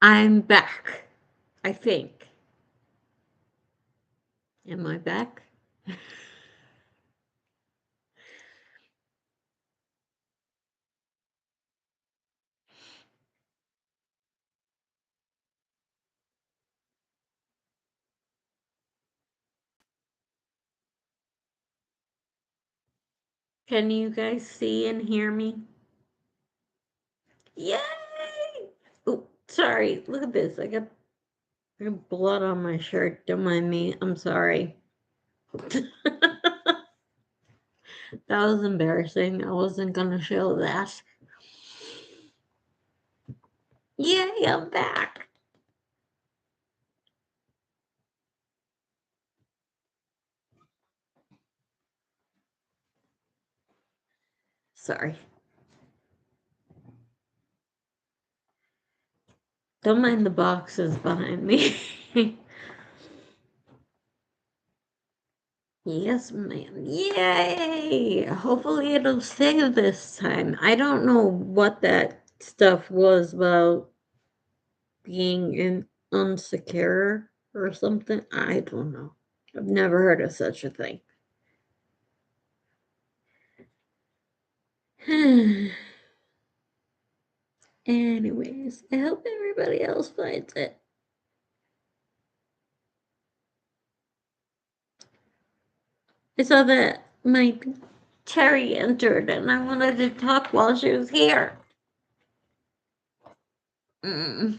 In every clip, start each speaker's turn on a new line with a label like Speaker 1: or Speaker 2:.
Speaker 1: I'm back, I think. Am I back? Can you guys see and hear me? Yay! Oh, sorry. Look at this. I got blood on my shirt. Don't mind me. I'm sorry. That was embarrassing. I wasn't gonna show that. Yay, I'm back. Sorry. Don't mind the boxes behind me. Yes, ma'am. Yay! Hopefully it'll save this time. I don't know what that stuff was about being in unsecure or something. I don't know. I've never heard of such a thing. Anyways, I hope everybody else finds it. I saw that my Terry entered and I wanted to talk while she was here. Mm.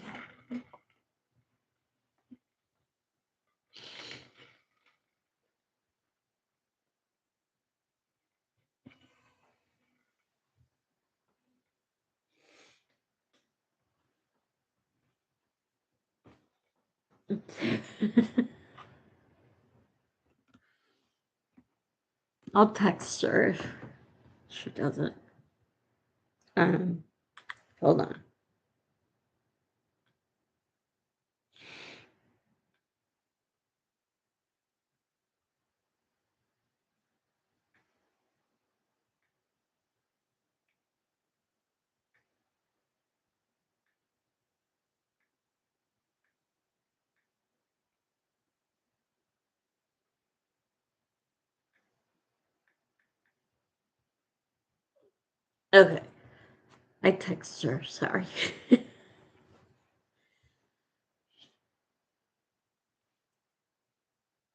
Speaker 1: I'll text her if she doesn't. Um, hold on. Okay. I text her, sorry.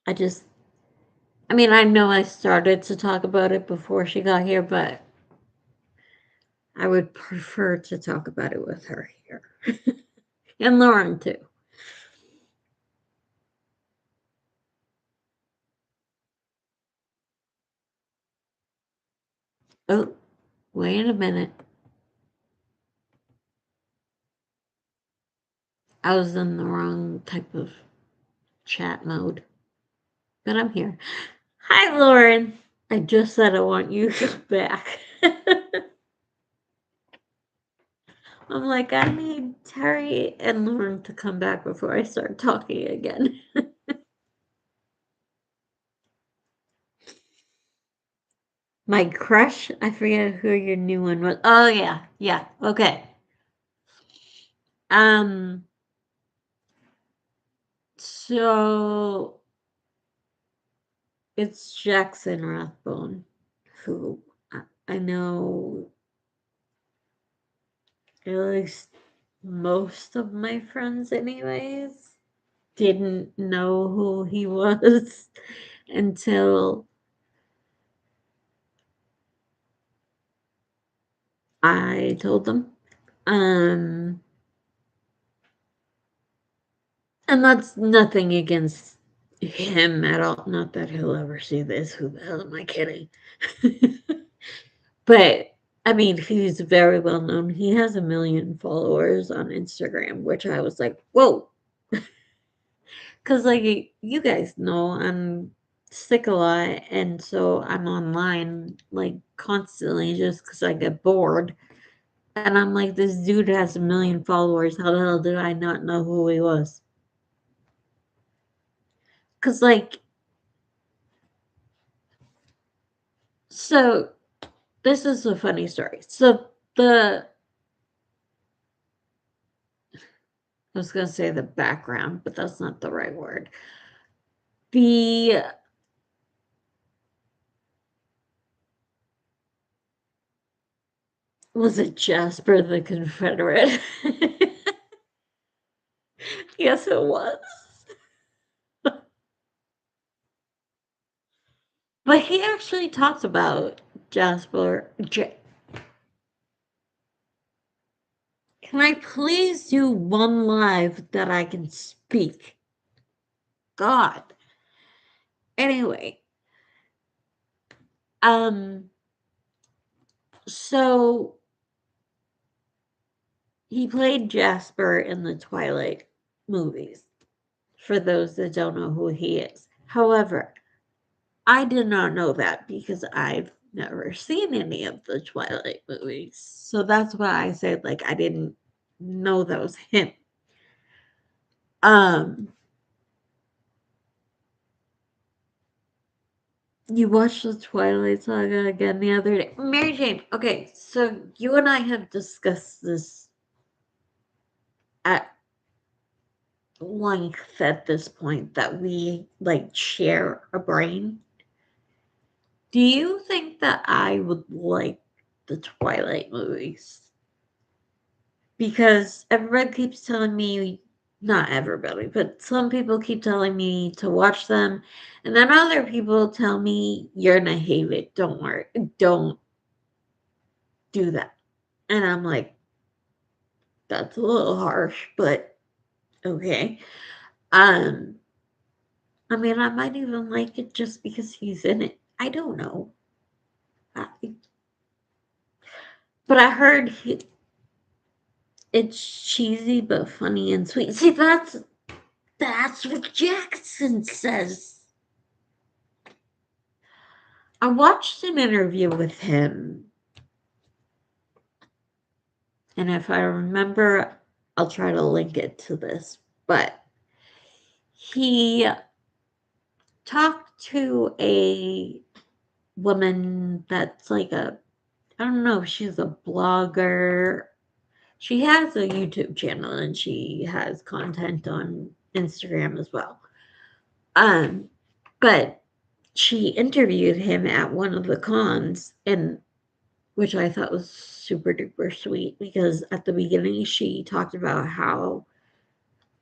Speaker 1: I just, I mean, I know I started to talk about it before she got here, but I would prefer to talk about it with her here. And Lauren, too. Oh, wait a minute. I was in the wrong type of chat mode, but I'm here. Hi, Lauren. I just said I want you back. I'm like, I need Terry and Lauren to come back before I start talking again. My crush? I forget who your new one was. Oh, yeah. Yeah. Okay. Um, so it's Jackson Rathbone, who I know at least most of my friends, anyways, didn't know who he was until I told them. Um, and that's nothing against him at all. Not that he'll ever see this. Who the hell am I kidding? But I mean, he's very well known. He has 1 million followers on Instagram, which I was like, whoa. Because, like, you guys know, I'm sick a lot. And so I'm online, like, constantly just because I get bored. And I'm like, this dude has 1 million followers. How the hell did I not know who he was? Because, like, so this is a funny story. So the I was gonna say the background, but that's not the right word. The Was it Jasper the Confederate? Yes, it was. But he actually talks about Jasper. Can I please do one live that I can speak? God. Anyway, um, so he played Jasper in the Twilight movies, for those that don't know who he is. However, I did not know that because I've never seen any of the Twilight movies. So that's why I said, like, I didn't know that was him. Um, you watched the Twilight Saga again the other day. Mary Jane, okay, so you and I have discussed this at length at this point that we like share a brain. Do you think that I would like the Twilight movies? Because everybody keeps telling me, not everybody, but some people keep telling me to watch them, and then other people tell me you're gonna hate it. Don't worry, don't do that. And I'm like, that's a little harsh, but okay. Um, I mean, I might even like it just because he's in it. I don't know. I, but I heard it's cheesy but funny and sweet. See, that's what Jackson says. I watched an interview with him, and if I remember, I'll try to link it to this. But he talked to a woman that's like I don't know if she's a blogger. She has a YouTube channel and she has content on Instagram as well. Um, but she interviewed him at one of the cons, and which I thought was super duper sweet because at the beginning she talked about how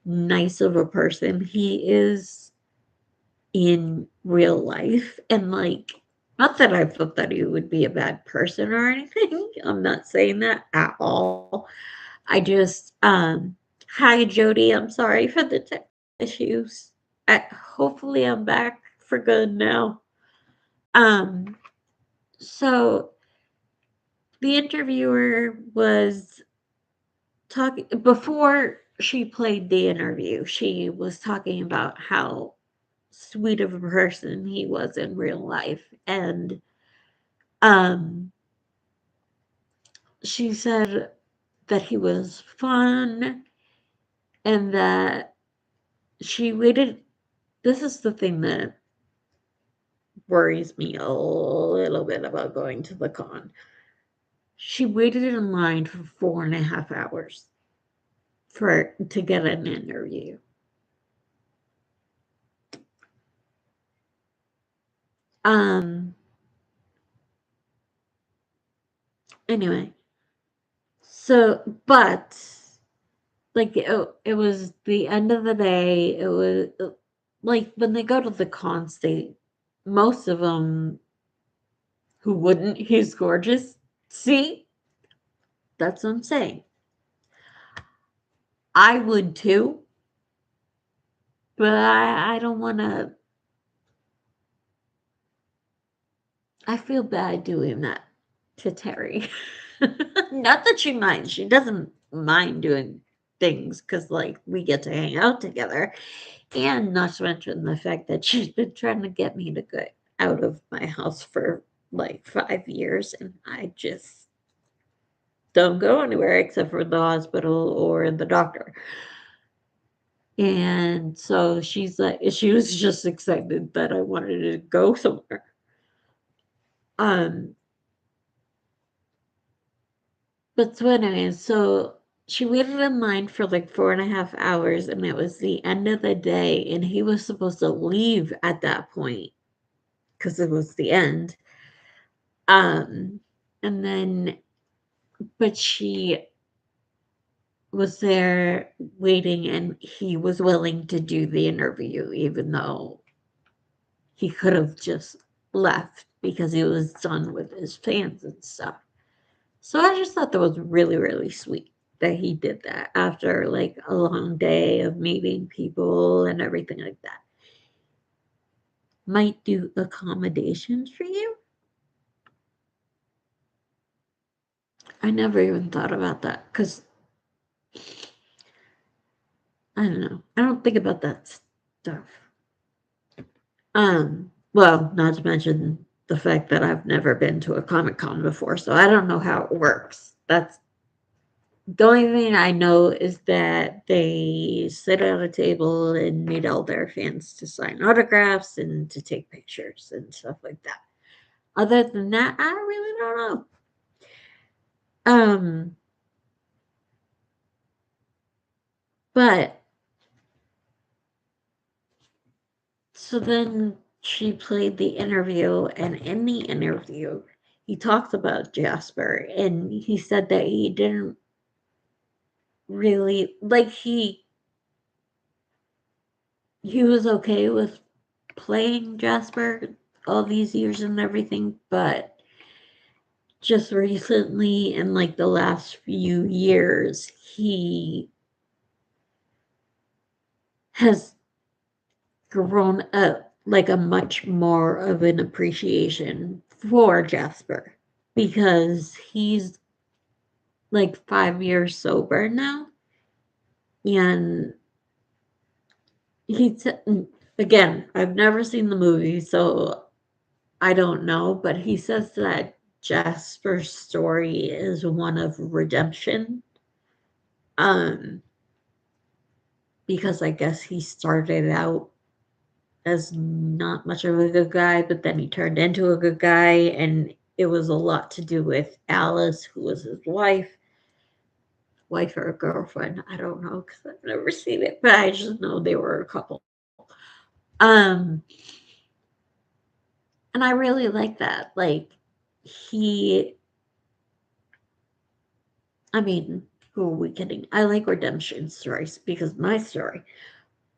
Speaker 1: nice of a person he is in real life, and like, not that I thought that he would be a bad person or anything. I'm not saying that at all. I just hi Jody, I'm sorry for the tech issues. Hopefully I'm back for good now. Um so the interviewer was talking before she played the interview. She was talking about how sweet of a person he was in real life, and um she said that he was fun and that she waited. This is the thing that worries me a little bit about going to the con. She waited in line for 4.5 hours for to get an interview. Um anyway, so but like it was the end of the day. It was like when they go to the con state, most of them who wouldn't, he's gorgeous. See, that's what I'm saying. I would too, but I don't want to. I feel bad doing that to Terry. Not that she minds. She doesn't mind doing things because, like, we get to hang out together. And not to mention the fact that she's been trying to get me to get out of my house for like 5 years, and I just don't go anywhere except for the hospital or the doctor. And so she's like, she was just excited that I wanted to go somewhere. Um, but so anyway, so she waited in line for like 4.5 hours, and it was the end of the day, and he was supposed to leave at that point because it was the end. Um, and then, but she was there waiting, and he was willing to do the interview, even though he could have just left because he was done with his fans and stuff. So I just thought that was really, really sweet that he did that after like a long day of meeting people and everything like that. Might do accommodations for you. I never even thought about that because I don't know. I don't think about that stuff. Well, not to mention the fact that I've never been to a Comic Con before, so I don't know how it works. That's the only thing I know is that they sit at a table and need all their fans to sign autographs and to take pictures and stuff like that. Other than that, I really don't know. Um, but so then she played the interview, and in the interview, he talked about Jasper, and he said that he didn't really like he was okay with playing Jasper all these years and everything, but just recently in like the last few years, he has grown up like a much more of an appreciation for Jasper because he's like 5 years sober now. And he's, again, I've never seen the movie, so I don't know, but he says that Jasper's story is one of redemption. Um, because I guess he started out as not much of a good guy, but then he turned into a good guy, and it was a lot to do with Alice, who was his wife or a girlfriend. I don't know because I've never seen it, but I just know they were a couple. Um, and I really like that. Like he, I mean, who are we kidding? I like redemption stories because my story.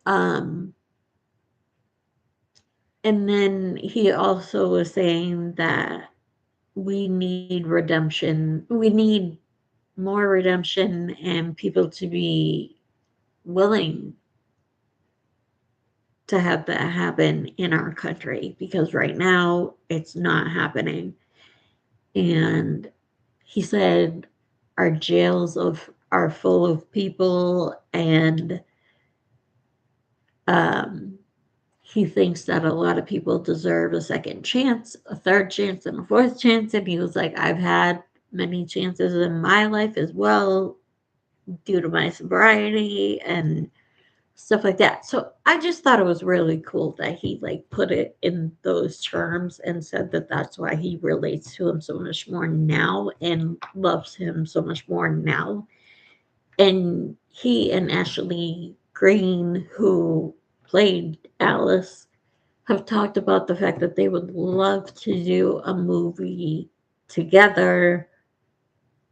Speaker 1: Um, and then he also was saying that we need redemption. We need more redemption and people to be willing to have that happen in our country because right now it's not happening. And he said our jails are full of people, and um, he thinks that a lot of people deserve a second chance, a third chance, and a fourth chance. And he was like, I've had many chances in my life as well due to my sobriety and stuff like that. So I just thought it was really cool that he like put it in those terms and said that that's why he relates to him so much more now and loves him so much more now. And he and Ashley Green, who played Alice, have talked about the fact that they would love to do a movie together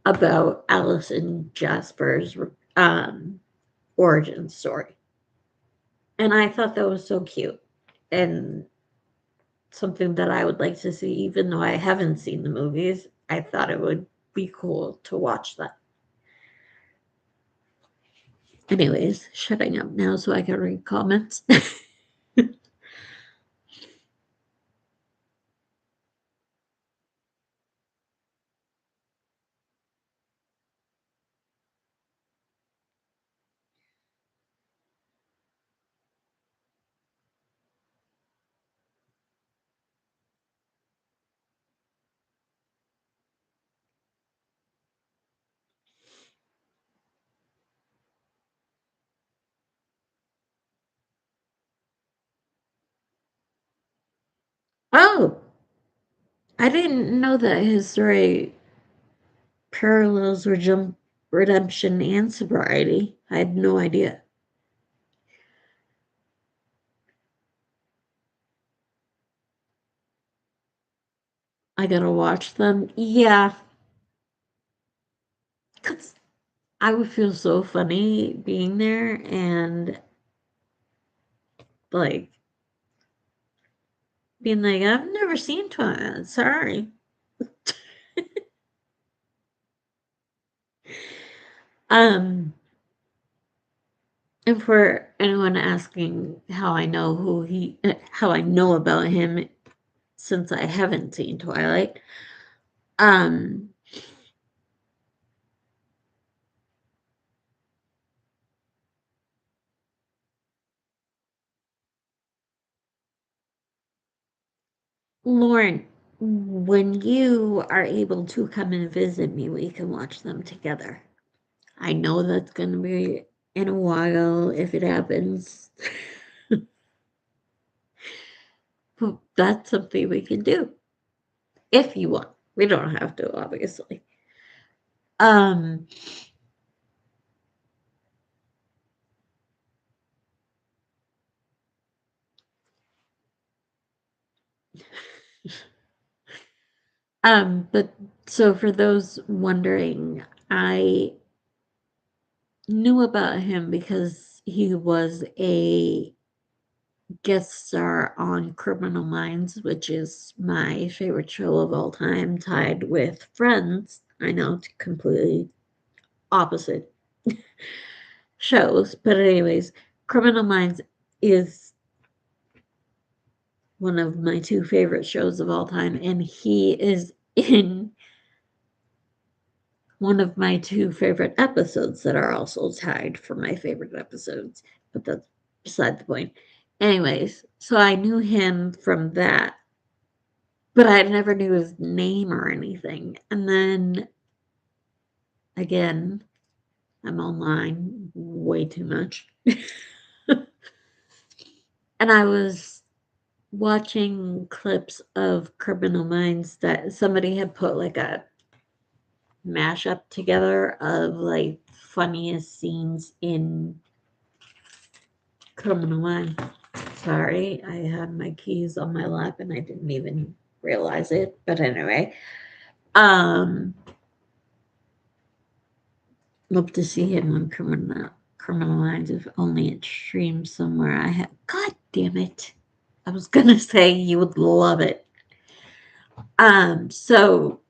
Speaker 1: about Alice and Jasper's um, origin story. And I thought that was so cute and something that I would like to see, even though I haven't seen the movies. I thought it would be cool to watch that. Anyways, shutting up now so I can read comments. Oh, I didn't know that his story parallels or jump. redemption and sobriety. I had no idea. I gotta watch them. Yeah, because I would feel so funny being there and like being like, I've never seen Twilight. Sorry. Um, and for anyone asking how I know about him since I haven't seen Twilight, um, Lauren, when you are able to come and visit me, we can watch them together. I know that's going to be in a while if it happens. But that's something we can do if you want. We don't have to, obviously. Um, but so for those wondering, I knew about him because he was a guest star on Criminal Minds, which is my favorite show of all time, tied with Friends. I know, completely opposite shows, but anyways, Criminal Minds is one of my two favorite shows of all time, and he is in one of my two favorite episodes that are also tied for my favorite episodes, but that's beside the point. Anyways, so I knew him from that, but I never knew his name or anything. And then again, I'm online way too much. And I was watching clips of Criminal Minds that somebody had put like a mashup together of like funniest scenes in Criminal Minds. Sorry, I had my keys on my lap and I didn't even realize it. But anyway, um, love to see him on Criminal Minds. If only it streams somewhere. I have. God damn it! I was gonna say you would love it. So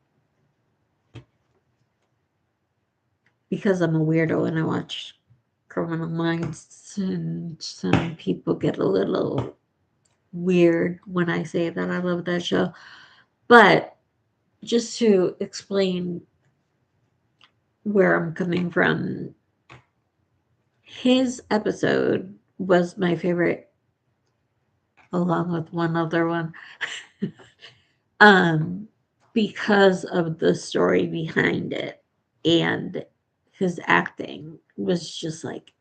Speaker 1: because I'm a weirdo and I watch Criminal Minds, and some people get a little weird when I say that I love that show. But just to explain where I'm coming from, his episode was my favorite, along with one other one, um, because of the story behind it. And his acting was just like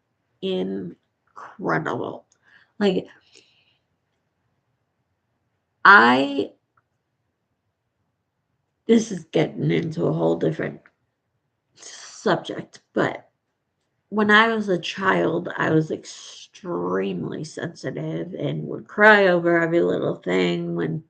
Speaker 1: incredible. Like, I, this is getting into a whole different subject, but when I was a child, I was extremely sensitive and would cry over every little thing. When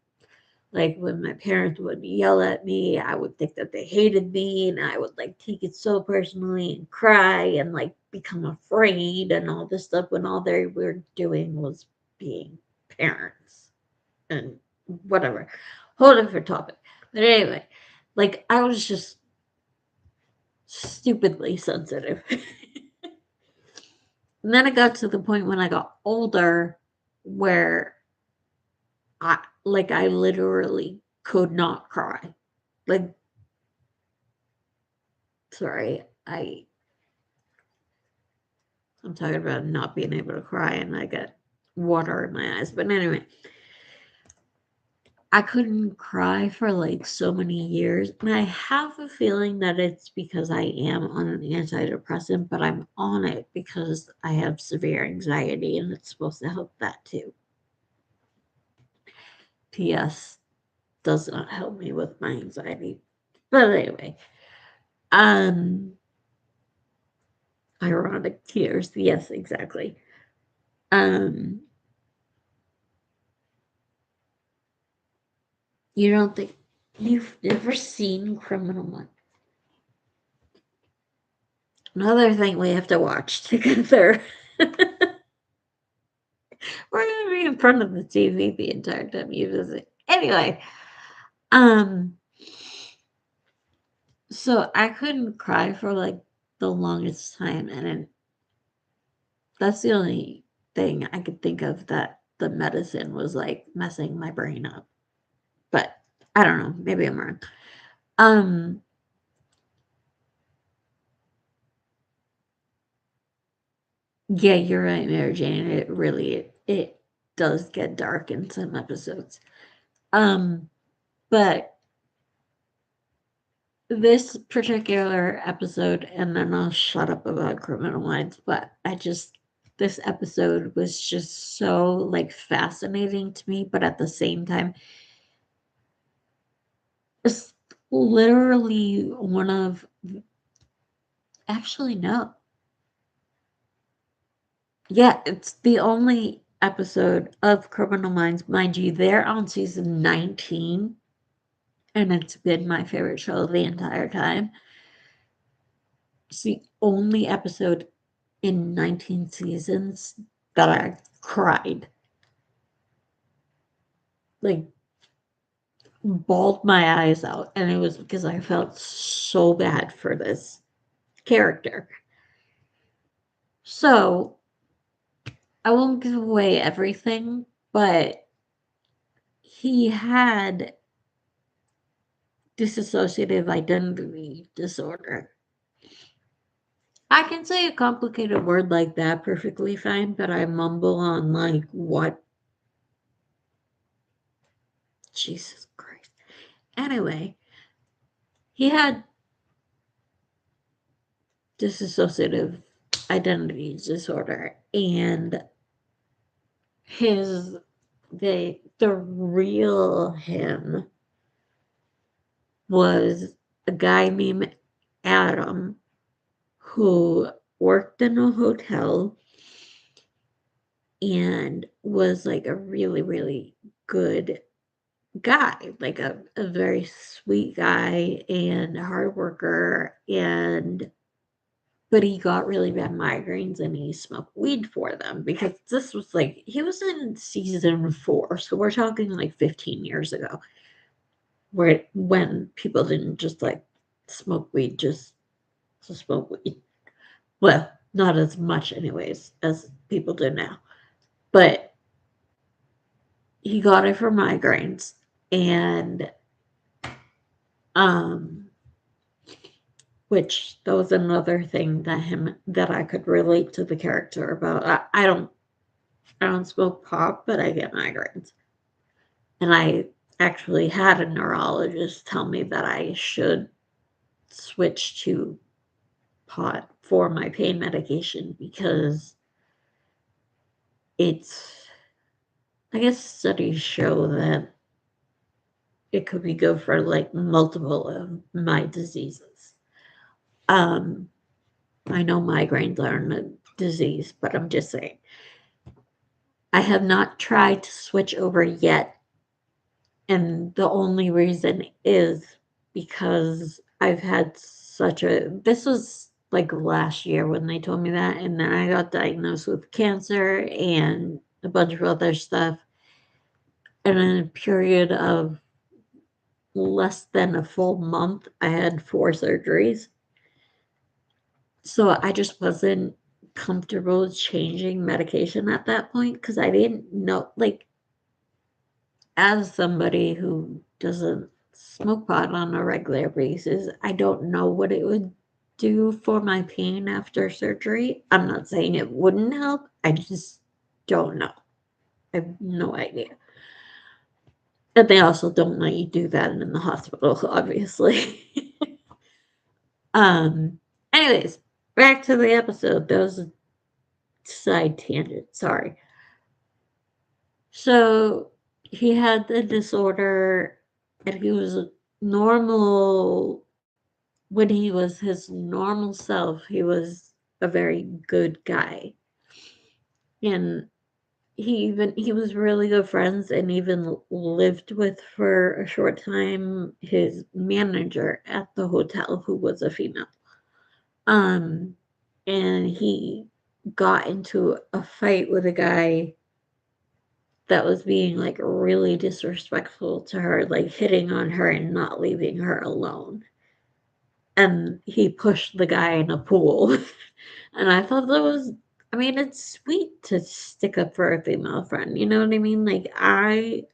Speaker 1: my parents would yell at me, I would think that they hated me and I would like take it so personally and cry and like become afraid and all this stuff when all they were doing was being parents and whatever. Whole different topic. But anyway, like I was just stupidly sensitive. And then it got to the point when I got older where I literally could not cry. Like, sorry, I'm talking about not being able to cry and I got water in my eyes. But anyway, I couldn't cry for like so many years. And I have a feeling that it's because I am on an antidepressant, but I'm on it because I have severe anxiety and it's supposed to help that too. P.S. does not help me with my anxiety. But anyway, um, ironic tears. Yes, exactly. Um, you don't think you've never seen Criminal Minds? Another thing we have to watch together. We're gonna be in front of the TV the entire time you visit. Anyway, um, so I couldn't cry for like the longest time, and that's the only thing I could think of that the medicine was like messing my brain up. But I don't know, maybe I'm wrong. Um, yeah, you're right, Mary Jane. It does get dark in some episodes. Um, but this particular episode, and then I'll shut up about Criminal Minds, but this episode was just so like fascinating to me, but at the same time, it's literally one of actually no. Yeah, it's the only episode of Criminal Minds, mind you, they're on season 19, and it's been my favorite show the entire time. It's the only episode in 19 seasons that I cried. Like, bawled my eyes out, and it was because I felt so bad for this character. So, I won't give away everything, but he had dissociative identity disorder. I can say a complicated word like that perfectly fine, but I mumble on like what. Jesus Christ. Anyway, he had dissociative identity disorder, and his the real him was a guy named Adam who worked in a hotel and was like a really, really good guy, like a very sweet guy and a hard worker, and but he got really bad migraines and he smoked weed for them because this was like he was in season 4, so we're talking like 15 years ago, where when people didn't just like smoke weed just to smoke weed. Well, not as much anyways as people do now. But he got it for migraines, and um which that was another thing that I could relate to the character about. I don't smoke pot, but I get migraines. And I actually had a neurologist tell me that I should switch to pot for my pain medication because it's, I guess studies show that it could be good for like multiple of my diseases. Um, I know migraines aren't a disease, but I'm just saying. I have not tried to switch over yet, and the only reason is because I've had such a this was like last year when they told me that, and then I got diagnosed with cancer and a bunch of other stuff. And in a period of less than a full month, I had 4 surgeries. So I just wasn't comfortable changing medication at that point because I didn't know, like, as somebody who doesn't smoke pot on a regular basis, I don't know what it would do for my pain after surgery. I'm not saying it wouldn't help. I just don't know. I have no idea. And they also don't let you do that in the hospital, obviously. um. Anyways, back to the episode. That was a side tangent. Sorry. So he had the disorder, and he was normal when he was his normal self. He was. a very good guy. And he was really good friends and even lived with for a short time his manager at the hotel who was a female. Um and he got into a fight with a guy that was being like really disrespectful to her, like hitting on her and not leaving her alone. And he pushed the guy in a pool. And I thought that was, I mean, it's sweet to stick up for a female friend. You know what I mean? Like, a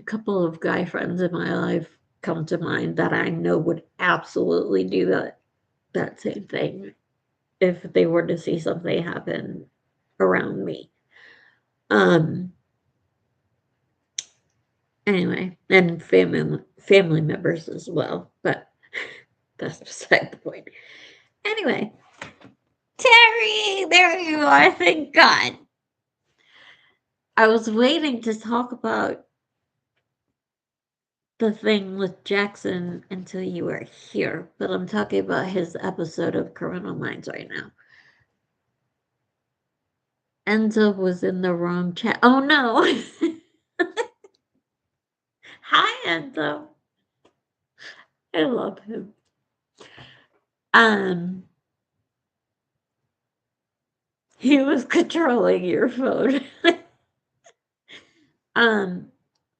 Speaker 1: couple of guy friends in my life come to mind that I know would absolutely do that same thing if they were to see something happen around me. Um, anyway, and family members as well, but that's beside the point. Anyway, Terry, there you are. Thank God. I was waiting to talk about the thing with Jackson until you were here, but I'm talking about his episode of Criminal Minds right now. Enzo was in the wrong chat. Oh no. Hi, Enzo. I love him. Um, he was controlling your phone. um,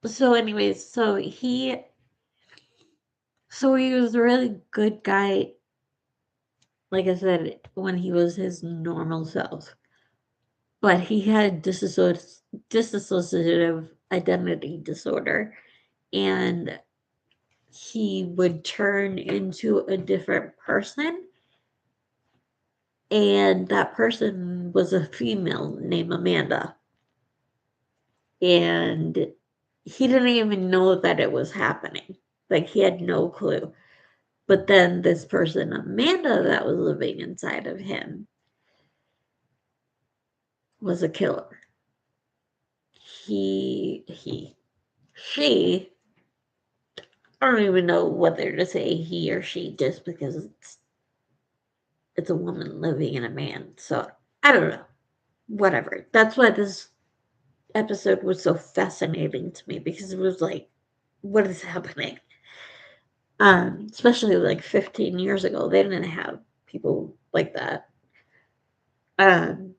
Speaker 1: so anyways, so he was a really good guy, like I said, when he was his normal self. But he had dissociative identity disorder, and he would turn into a different person, and that person was a female named Amanda, and he didn't even know that it was happening. Like, he had no clue. But then this person, Amanda, that was living inside of him, was a killer. She, I don't even know whether to say he or she just because it's a woman living in a man. So I don't know. Whatever. That's why this episode was so fascinating to me because it was like, what is happening? Especially like 15 years ago, they didn't have people like that. Um,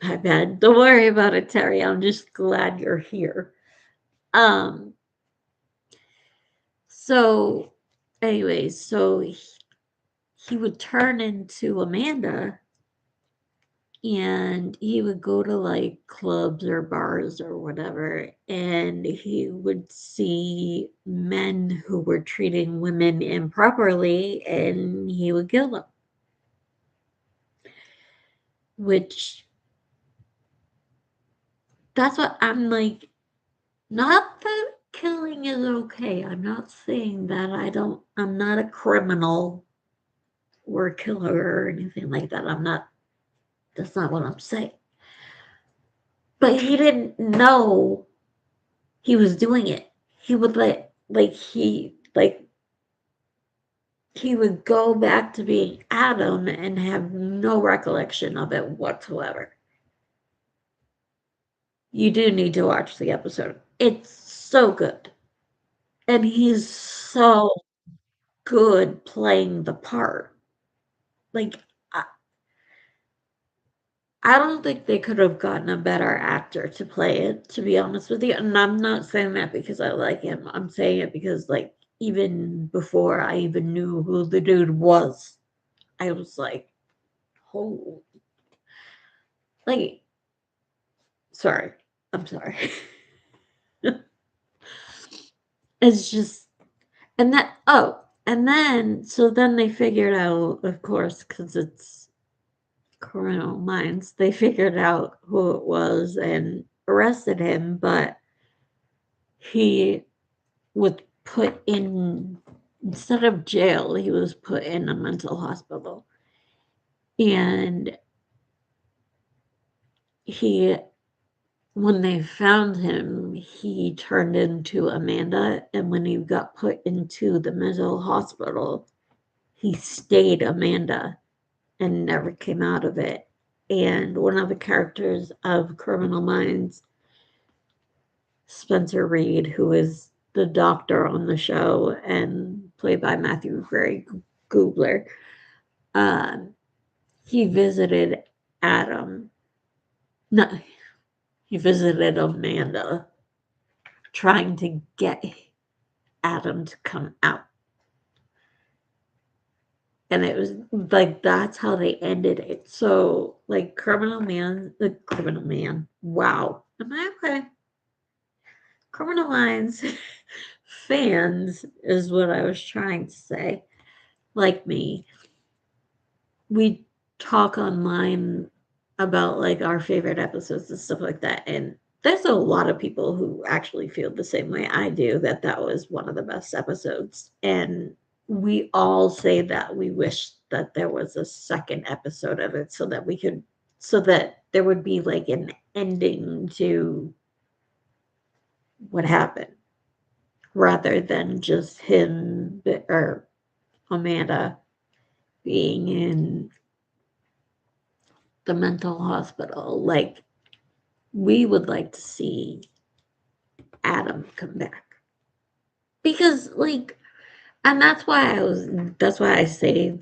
Speaker 1: my bad. Don't worry about it, Terry. I'm just glad you're here. Um, so, anyways, so he would turn into Amanda and he would go to like clubs or bars or whatever, and he would see men who were treating women improperly and he would kill them. Which, that's what I'm like, not that killing is okay. I'm not saying that I'm not a criminal or a killer or anything like that. That's not what I'm saying. But he didn't know he was doing it. He would he would go back to being Adam and have no recollection of it whatsoever. You do need to watch the episode. It's so good. And he's so good playing the part. Like, I don't think they could have gotten a better actor to play it, to be honest with you. And I'm not saying that because I like him. I'm saying it because, like, even before I even knew who the dude was, I was like, oh, like, sorry. I'm sorry. It's just, and then, so then they figured out, of course, because it's Criminal Minds, they figured out who it was and arrested him, but he was put in, instead of jail, he was put in a mental hospital. And he, when they found him, he turned into Amanda. And when he got put into the mental hospital, he stayed Amanda and never came out of it. And one of the characters of Criminal Minds, Spencer Reed, who is the doctor on the show and played by Matthew Gray Gubler, um, he visited Adam. No, he visited Amanda, trying to get Adam to come out. And it was like that's how they ended it. So like Criminal Man. Wow. Am I okay? Criminal Minds fans is what I was trying to say. Like me, we talk online about like our favorite episodes and stuff like that, and there's a lot of people who actually feel the same way I do, that that was one of the best episodes, and we all say that we wish that there was a second episode of it so that we could so that there would be like an ending to what happened rather than just him or Amanda being in the mental hospital. Like, we would like to see Adam come back. Because, like, and that's why I say,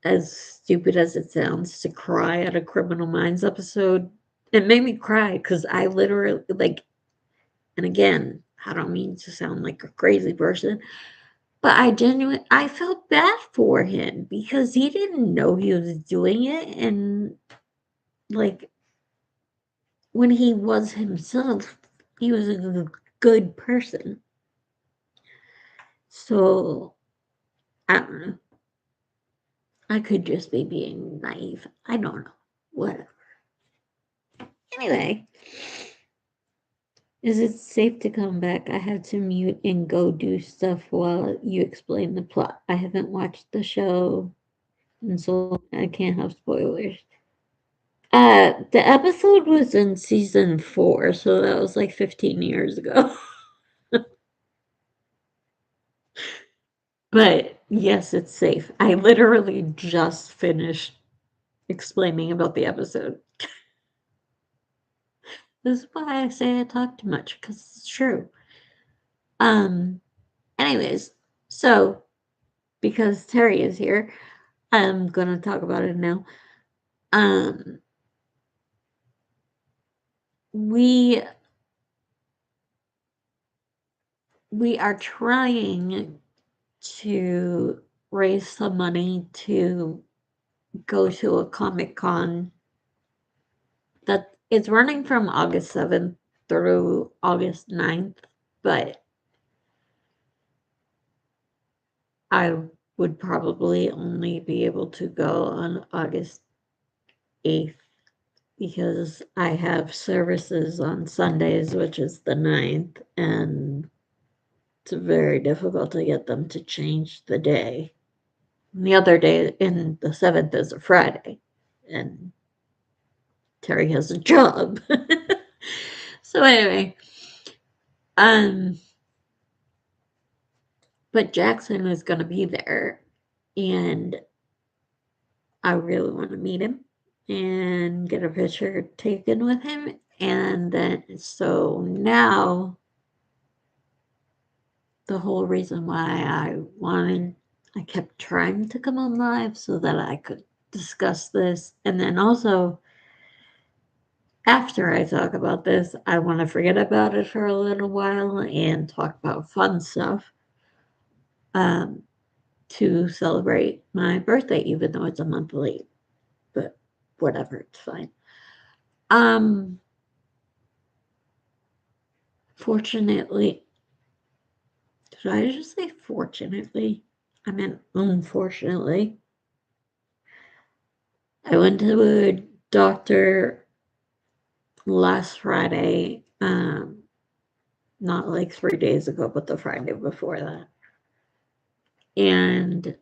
Speaker 1: as stupid as it sounds, to cry at a Criminal Minds episode. It made me cry because I literally, like, and again, I don't mean to sound like a crazy person, but I felt bad for him because he didn't know he was doing it. And, like, when he was himself, he was a good person. So, I don't know. I could just be being naive. I don't know. Whatever. Anyway, is it safe to come back? I have to mute and go do stuff while you explain the plot. I haven't watched the show, and so I can't have spoilers. The episode was in season 4, so that was like 15 years ago. But yes, it's safe. I literally just finished explaining about the episode. This is why I say I talk too much, because it's true. Um, anyways, so because Terry is here, I'm gonna talk about it now. Um, we we are trying to raise some money to go to a Comic Con that is running from August 7th through August 9th, but I would probably only be able to go on August 8th because I have services on Sundays, which is the 9th, and it's very difficult to get them to change the day. And the other day in the 7th is a Friday, and Terry has a job. So anyway, um, but Jackson is going to be there, and I really want to meet him and get a picture taken with him. And then, so now, the whole reason why I kept trying to come on live so that I could discuss this. And then also, after I talk about this, I want to forget about it for a little while and talk about fun stuff. Um, to celebrate my birthday, even though it's a month late. But whatever, it's fine. Um, Fortunately, did I just say fortunately? I meant unfortunately. I went to a doctor last Friday, not like 3 days ago, but the Friday before that. And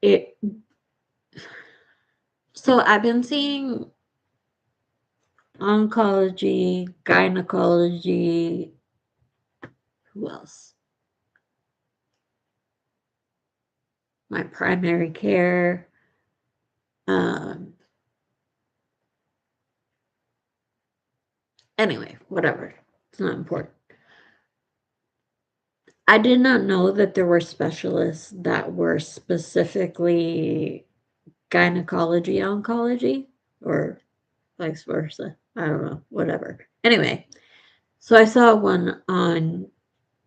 Speaker 1: it, so I've been seeing oncology, gynecology, who else? my primary care. Um, anyway, whatever. It's not important. I did not know that there were specialists that were specifically gynecology oncology or vice versa. I don't know, whatever. Anyway, so I saw one on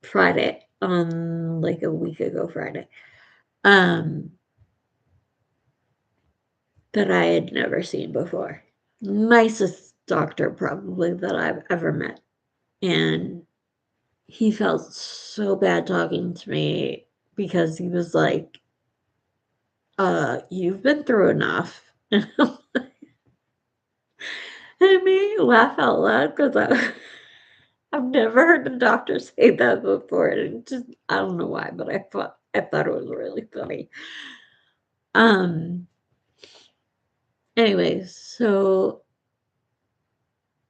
Speaker 1: Friday, on like a week ago Friday, um, that I had never seen before. Nicest doctor probably that I've ever met. And he felt so bad talking to me because he was like, you've been through enough. And it made me laugh out loud because I've never heard a doctor say that before. And it just, I don't know why, but I thought it was really funny. Um, anyways, so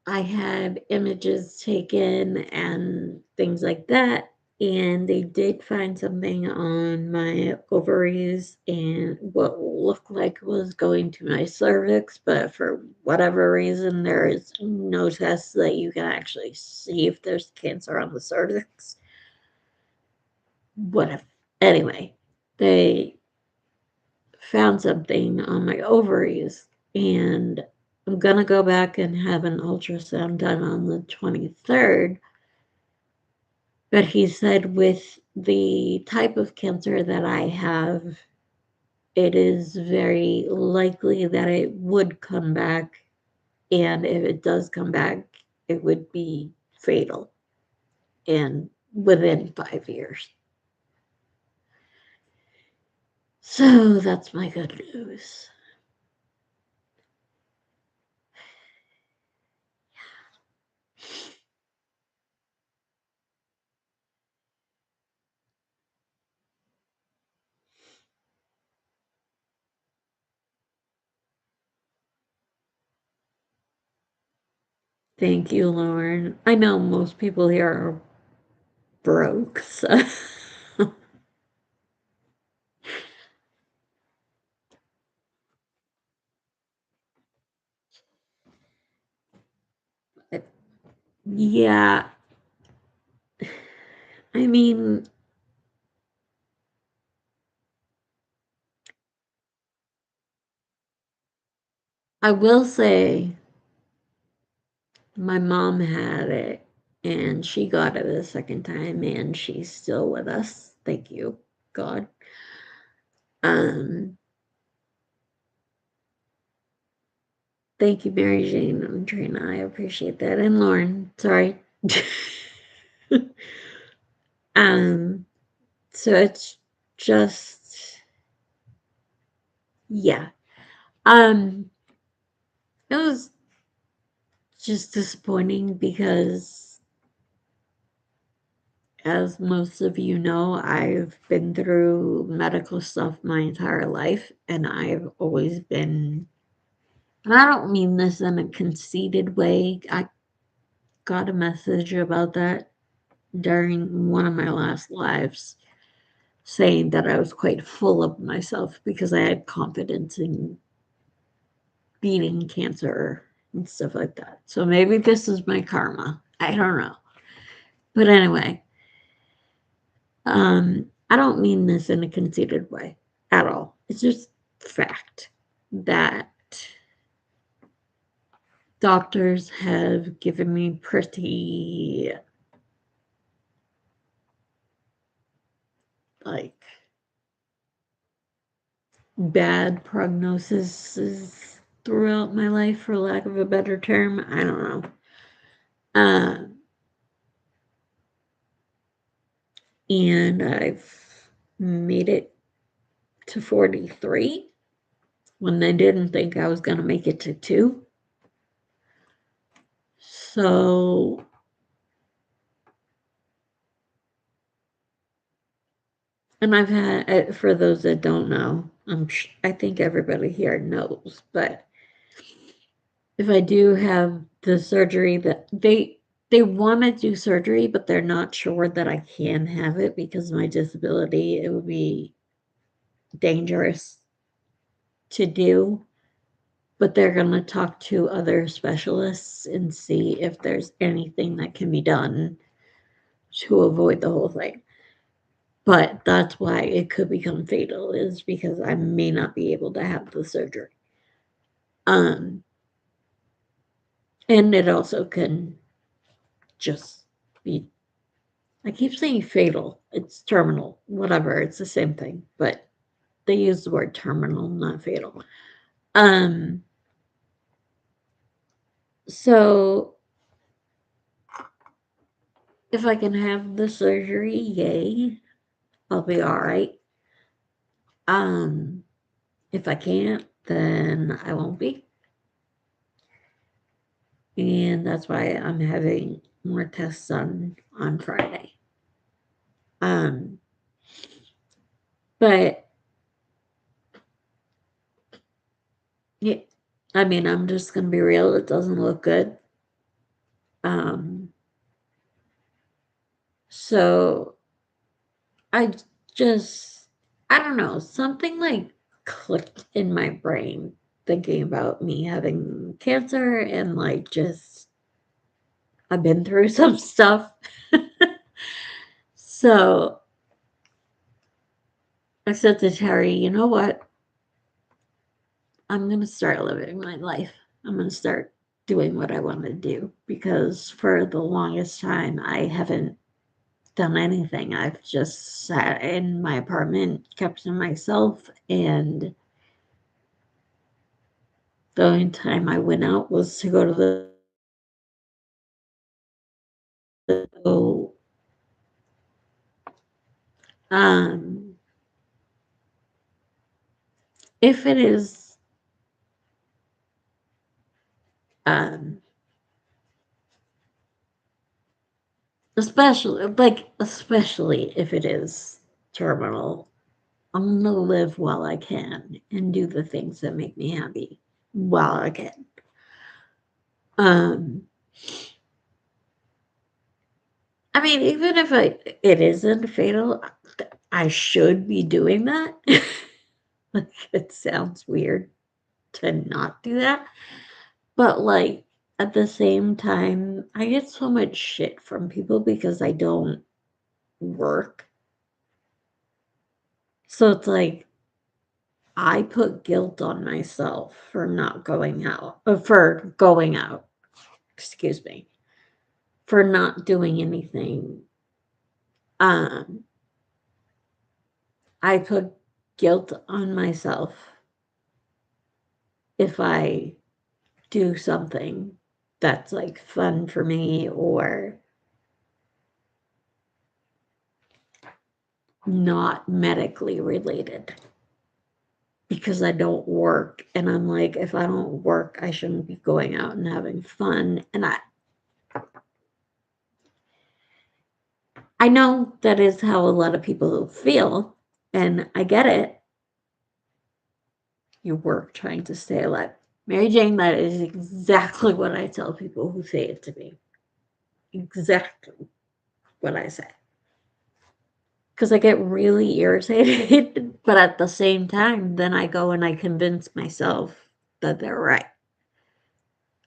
Speaker 1: I had images taken and things like that. And they did find something on my ovaries and what looked like was going to my cervix, but for whatever reason, there is no test that you can actually see if there's cancer on the cervix. What if, anyway, they found something on my ovaries, and I'm gonna go back and have an ultrasound done on the 23rd. But he said with the type of cancer that I have, it is very likely that it would come back. And if it does come back, it would be fatal and within 5 years. So that's my good news. Thank you, Lauren. I know most people here are broke, so yeah. I mean, I will say my mom had it and she got it a second time and she's still with us. Thank you, God. Um, thank you, Mary Jane and Trina. I appreciate that. And Lauren, sorry. um, so it's just yeah. Um, it was just disappointing because as most of you know, I've been through medical stuff my entire life, and I've always been, and I don't mean this in a conceited way. I got a message about that during one of my last lives saying that I was quite full of myself because I had confidence in beating cancer and stuff like that. So maybe this is my karma. I don't know. But anyway, I don't mean this in a conceited way at all. It's just fact that doctors have given me pretty like bad prognoses throughout my life, for lack of a better term. I don't know. Uh, and I've made it to 43 when I didn't think I was going to make it to 2. So, and I've had, for those that don't know, I think everybody here knows, but if I do have the surgery that they want to do surgery, but they're not sure that I can have it because of my disability. It would be dangerous to do, but they're going to talk to other specialists and see if there's anything that can be done to avoid the whole thing. But that's why it could become fatal, is because I may not be able to have the surgery. Um, and it also can just be, I keep saying fatal, it's terminal, whatever, it's the same thing, but they use the word terminal, not fatal. Um, so if I can have the surgery, yay, I'll be all right. Um, if I can't, then I won't be. And that's why I'm having more tests done on Friday. Um, but yeah, I mean, I'm just gonna be real. It doesn't look good. Um, so I just, I don't know, something like clicked in my brain thinking about me having cancer and like just I've been through some stuff. So I said to Terry, you know what? I'm going to start living my life. I'm going to start doing what I want to do because for the longest time, I haven't done anything. I've just sat in my apartment, kept to myself, and the only time I went out was to go to the so, um, if it is, um, especially if it is terminal, I'm gonna live while I can and do the things that make me happy while I can. Um, I mean, even if it isn't fatal, I should be doing that. Like, it sounds weird to not do that, but like at the same time, I get so much shit from people because I don't work. So it's like I put guilt on myself for not going out, for going out, excuse me, for not doing anything. Um, I put guilt on myself if I do something that's like fun for me or not medically related because I don't work. And I'm like, if I don't work, I shouldn't be going out and having fun. And I know that is how a lot of people feel, and I get it. You work trying to stay alive. Mary Jane, that is exactly what I tell people who say it to me. Exactly what I say. Because I get really irritated, but at the same time, then I go and I convince myself that they're right.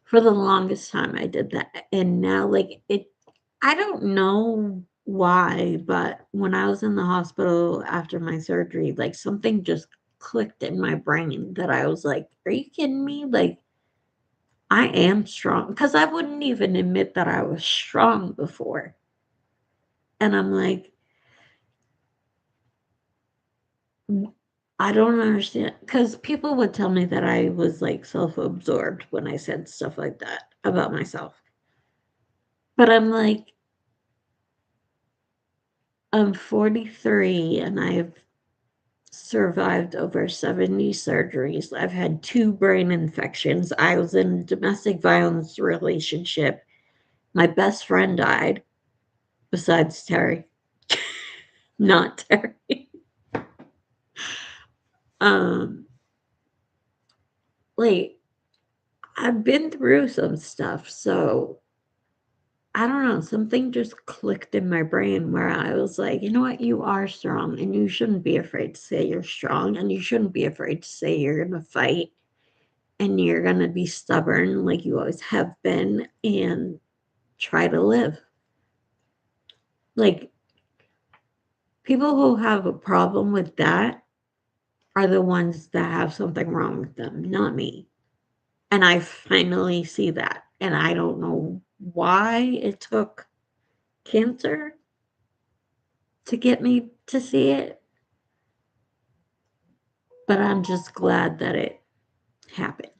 Speaker 1: For the longest time, I did that. And now, like, I don't know why, but when I was in the hospital after my surgery, like, something just clicked in my brain that I was like, are you kidding me? Like, I am strong. Because I wouldn't even admit that I was strong before. And I'm like, I don't understand. Because people would tell me that I was like self absorbed when I said stuff like that about myself. But I'm like, I'm 43 and I've survived over 70 surgeries. I've had 2 brain infections. I was in a domestic violence relationship. My best friend died, besides Terry. Not Terry. Um, like, I've been through some stuff, so I don't know, something just clicked in my brain where I was like, "You know what? You are strong, and you shouldn't be afraid to say you're strong, and you shouldn't be afraid to say you're gonna fight, and you're gonna be stubborn like you always have been, and try to live." Like, people who have a problem with that are the ones that have something wrong with them, not me. And I finally see that, and I don't know why it took cancer to get me to see it, but I'm just glad that it happened.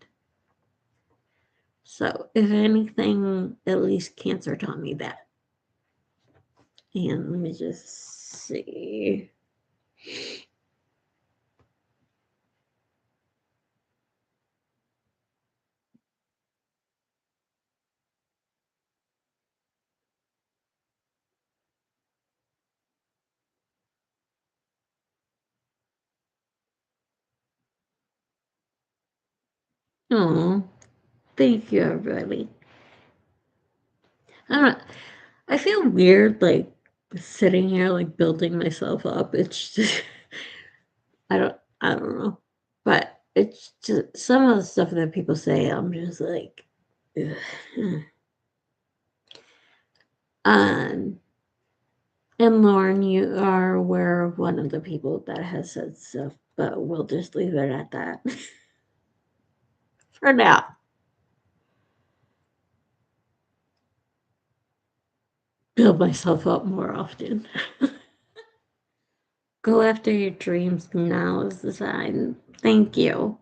Speaker 1: So, if anything, at least cancer taught me that. And let me just see. Oh, thank you, everybody. I don't know. I feel weird, like sitting here, like building myself up. It's just, I don't know, but it's just some of the stuff that people say. I'm just like, ugh. um, and Lauren, you are aware of one of the people that has said stuff, but we'll just leave it at that for now. Build myself up more often. Go after your dreams. Now is the sign. Thank you.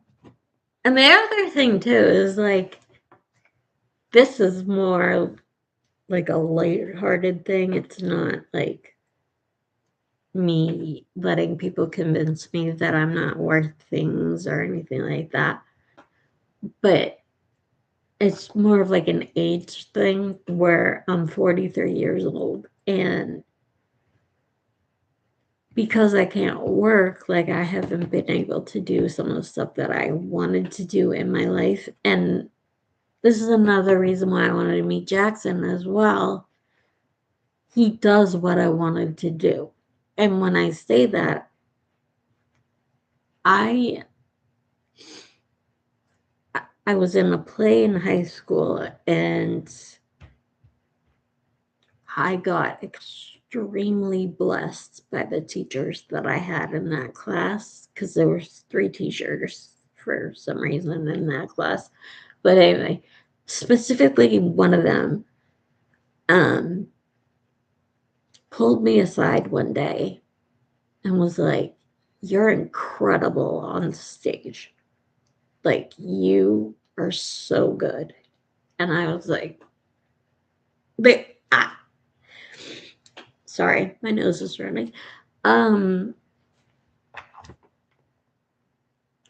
Speaker 1: And the other thing too is like this is more like a lighthearted thing. It's not like me letting people convince me that I'm not worth things or anything like that. But it's more of like an age thing where I'm 43 years old and because I can't work, like I haven't been able to do some of the stuff that I wanted to do in my life. And this is another reason why I wanted to meet Jackson as well. He does what I wanted to do. And when I say that, I I was in a play in high school and I got extremely blessed by the teachers that I had in that class because there were three teachers for some reason in that class. But anyway, specifically one of them um, pulled me aside one day and was like, "You're incredible on stage. Like, you are so good." And I was like, but, sorry, my nose is running. Um,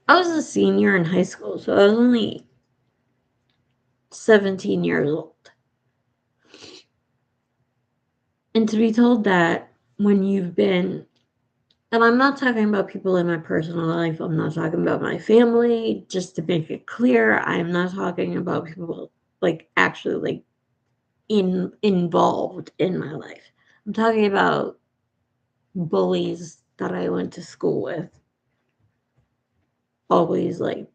Speaker 1: I was a senior in high school, so I was only 17 years old. And to be told that when you've been, and I'm not talking about people in my personal life, I'm not talking about my family, just to make it clear, I'm not talking about people like actually like involved in my life. I'm talking about bullies that I went to school with always like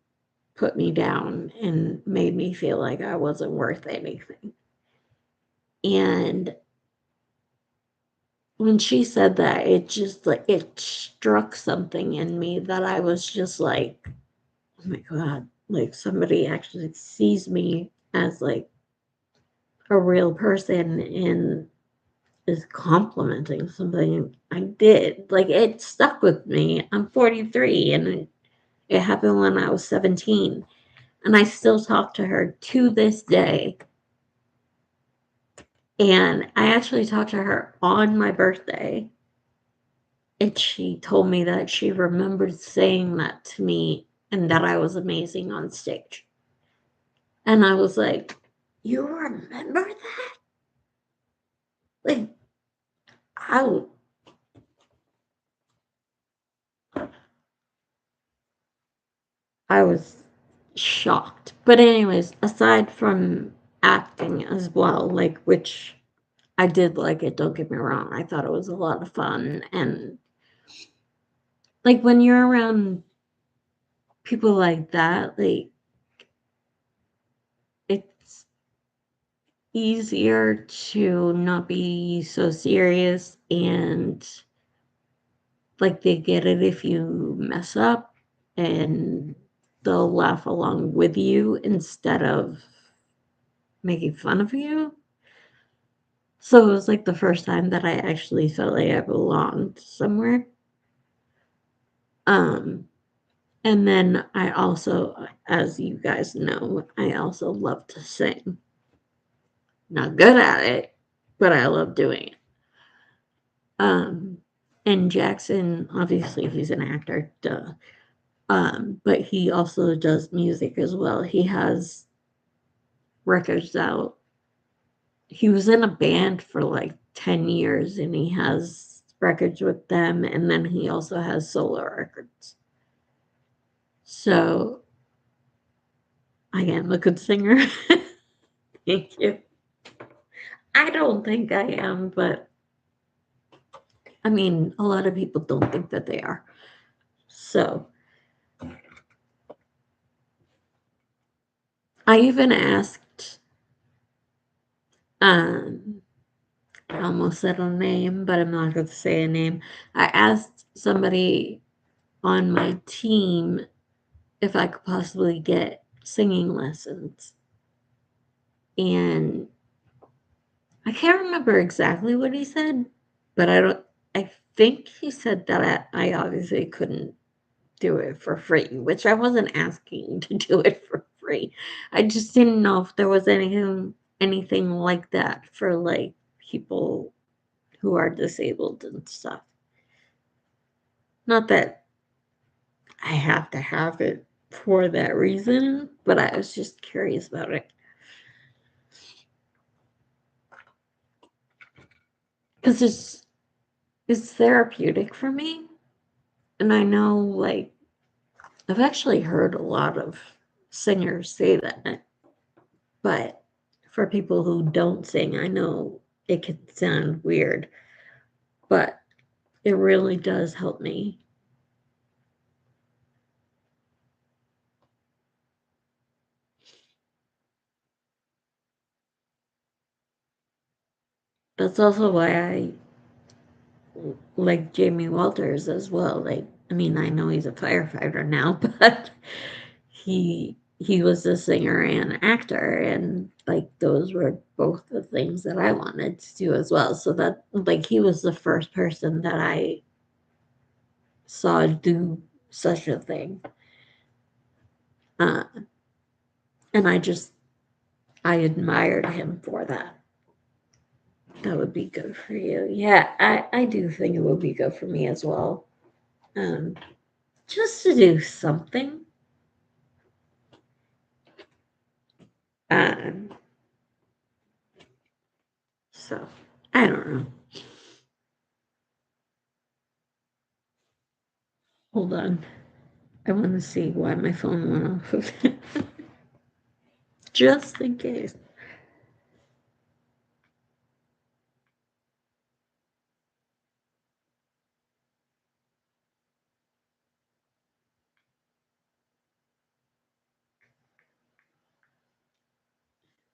Speaker 1: put me down and made me feel like I wasn't worth anything. And when she said that, it just like it struck something in me that I was just like, oh my God, like somebody actually sees me as like a real person and is complimenting something I did. Like it stuck with me. I'm 43 and it happened when I was 17. And I still talk to her to this day. And I actually talked to her on my birthday. And she told me that she remembered saying that to me and that I was amazing on stage. And I was like, "You remember that?" Like, I, I was shocked. But, anyways, aside from acting as well, like, which I did like it, don't get me wrong. I thought it was a lot of fun, and, like, when you're around people like that, like, it's easier to not be so serious, and, like, they get it if you mess up, and they'll laugh along with you instead of making fun of you. So it was, like, the first time that I actually felt like I belonged somewhere. Um, and then I also, as you guys know, I also love to sing. Not good at it, but I love doing it. Um, and Jackson, obviously, he's an actor, duh. But he also does music as well. He has records out. He was in a band for like 10 years and he has records with them, and then he also has solo records. So I am a good singer. Thank you. I don't think I am, but I mean, a lot of people don't think that they are. So I even asked, um, I almost said a name, but I'm not going to say a name. I asked somebody on my team if I could possibly get singing lessons. And I can't remember exactly what he said, but I think he said that I obviously couldn't do it for free, which I wasn't asking to do it for free. I just didn't know if there was anything like that for like people who are disabled and stuff. Not that I have to have it for that reason, but I was just curious about it. Because it's therapeutic for me. And I know, like, I've actually heard a lot of singers say that. But for people who don't sing, I know it can sound weird, but it really does help me. That's also why I like Jamie Walters as well. Like, I mean, I know he's a firefighter now, but he was a singer and actor, and like those were both the things that I wanted to do as well. So that like he was the first person that I saw do such a thing. Uh, and I admired him for that. That would be good for you. Yeah, I do think it would be good for me as well. Um, just to do something. Um, so I don't know. Hold on. I want to see why my phone went off. Just in case.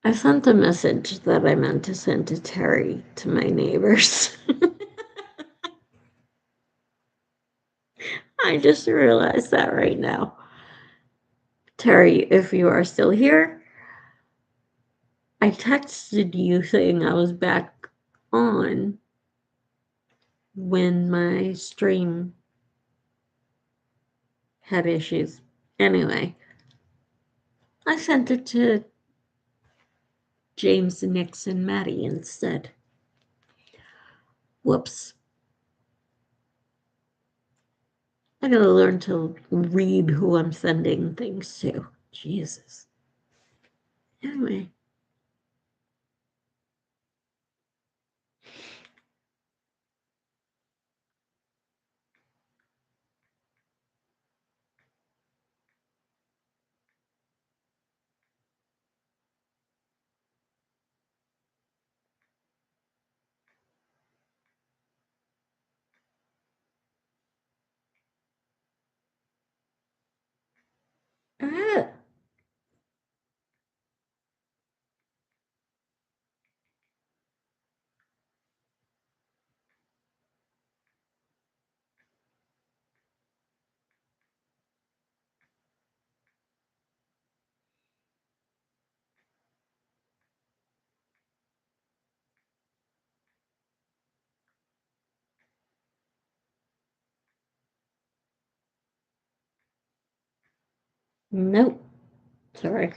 Speaker 1: I sent a message that I meant to send to Terry to my neighbors. I just realized that right now. Terry, if you are still here, I texted you saying I was back on when my stream had issues. Anyway, I sent it to James, Nix, and Maddie instead. Whoops. I gotta learn to read who I'm sending things to. Jesus. Anyway, Nope. Sorry.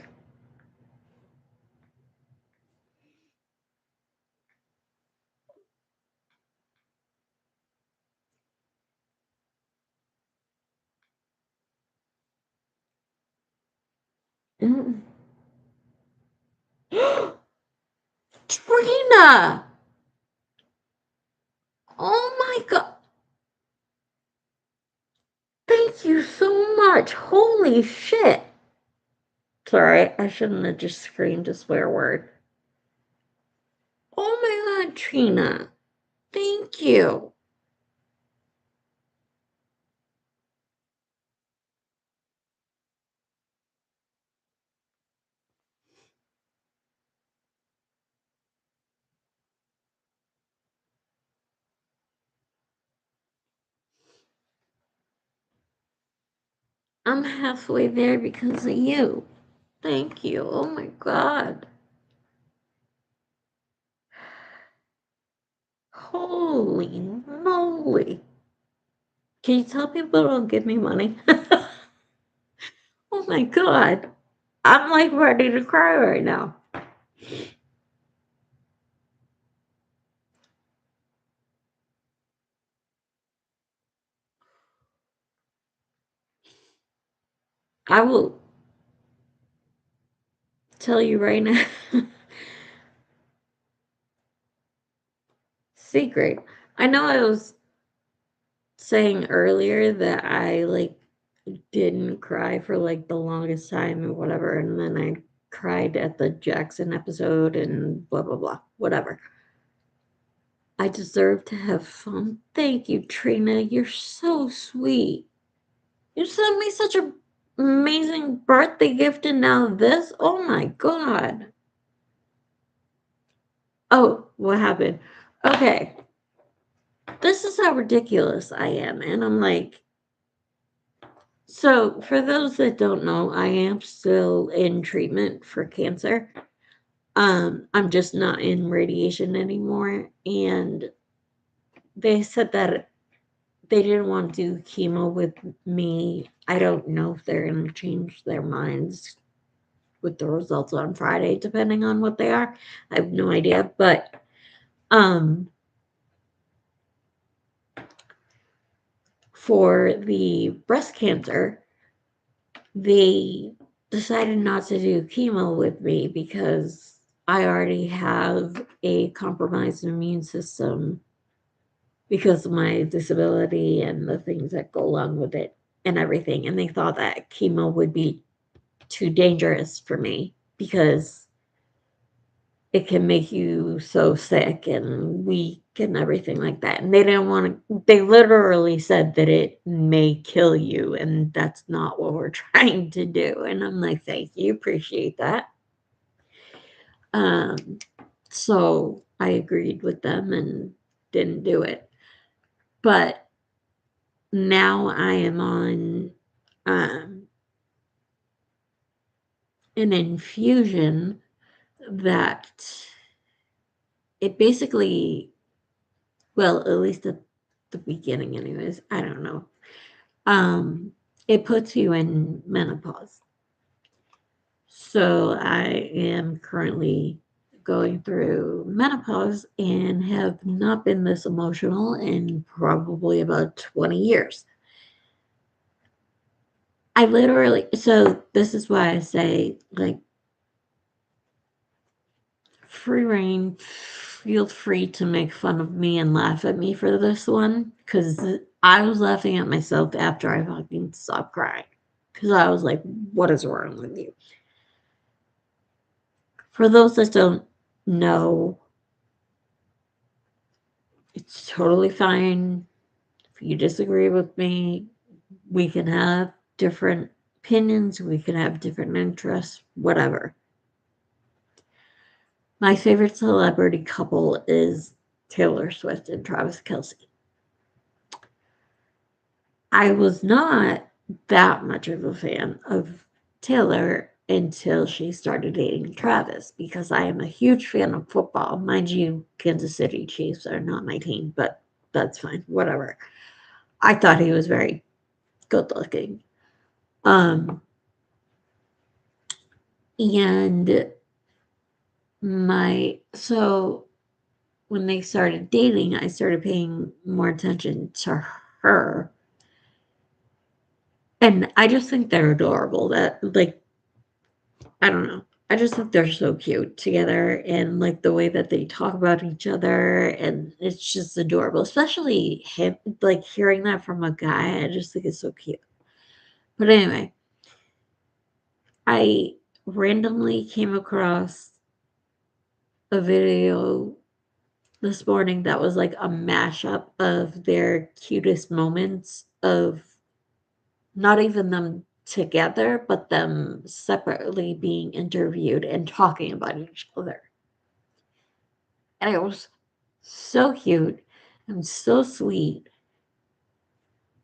Speaker 1: Mm. Trina! Oh my god. Thank you so much. Holy shit. Sorry, I shouldn't have just screamed a swear word. Oh my god, Trina. Thank you. I'm halfway there because of you. Thank you. Oh my god. Holy moly. Can you tell people don't give me money? Oh my god. I'm like ready to cry right now. I will tell you right now. Secret. I know I was saying earlier that I like didn't cry for like the longest time or whatever, and then I cried at the Jackson episode and blah blah blah. Whatever. I deserve to have fun. Thank you, Trina. You're so sweet. You sent me such a amazing birthday gift and now this? Oh my god. Oh, what happened? Okay. This is how ridiculous I am. And I'm like, so for those that don't know, I am still in treatment for cancer. I'm just not in radiation anymore. And they said that they didn't want to do chemo with me. I don't know if they're going to change their minds with the results on Friday, depending on what they are. I have no idea. But um, for the breast cancer, they decided not to do chemo with me because I already have a compromised immune system because of my disability and the things that go along with it and everything. And they thought that chemo would be too dangerous for me because it can make you so sick and weak and everything like that. And they didn't want to, they literally said that it may kill you, and that's not what we're trying to do. And I'm like, thank you, appreciate that. Um, so I agreed with them and didn't do it. But now I am on um, an infusion that it basically, well, at least at the beginning, anyways, I don't know. Um, it puts you in menopause. So I am currently going through menopause and have not been this emotional in probably about 20 years. I literally, so this is why I say, like, free reign, feel free to make fun of me and laugh at me for this one, because I was laughing at myself after I fucking stopped crying. Because I was like, what is wrong with you? For those that don't know, it's totally fine if you disagree with me. We can have different opinions, we can have different interests, whatever. My favorite celebrity couple is Taylor Swift and Travis Kelce. I was not that much of a fan of Taylor until she started dating Travis because I am a huge fan of football. Mind you, Kansas City Chiefs are not my team, but that's fine, whatever. I thought he was very good looking. Um, And so when they started dating, I started paying more attention to her. And I just think they're adorable. That, like, I don't know. I just think they're so cute together and like the way that they talk about each other and it's just adorable. Especially him like hearing that from a guy, I just think it's so cute. But anyway, I randomly came across a video this morning that was like a mashup of their cutest moments of not even them together, but them separately being interviewed and talking about each other. And it was so cute and so sweet.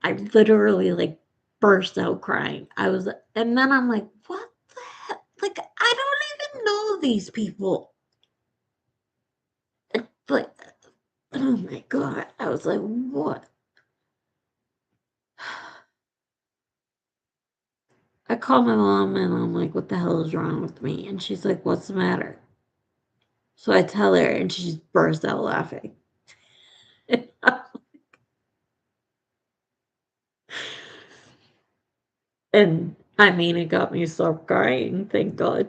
Speaker 1: I literally like burst out crying. And then I'm like, what the heck? Like, I don't even know these people. Like, oh my God. I was like, what? I called my mom and I'm like, what the hell is wrong with me? And she's like, what's the matter? So I tell her and she just bursts out laughing. And I mean, it got me to stop crying, thank God.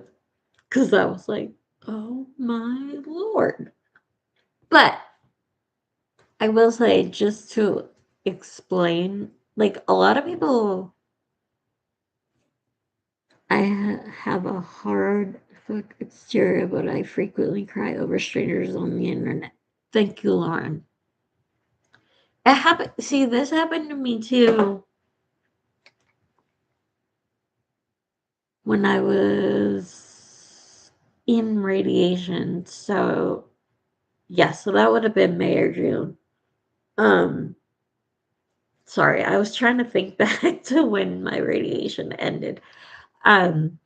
Speaker 1: Because I was like, oh my Lord. But I will say, just to explain, like a lot of people, have a hard fuck exterior, but I frequently cry over strangers on the internet. Thank you, Lauren. It happened. See, this happened to me too when I was in radiation. So, yeah, so that would have been May or June. Um, Sorry, I was trying to think back to when my radiation ended. Um,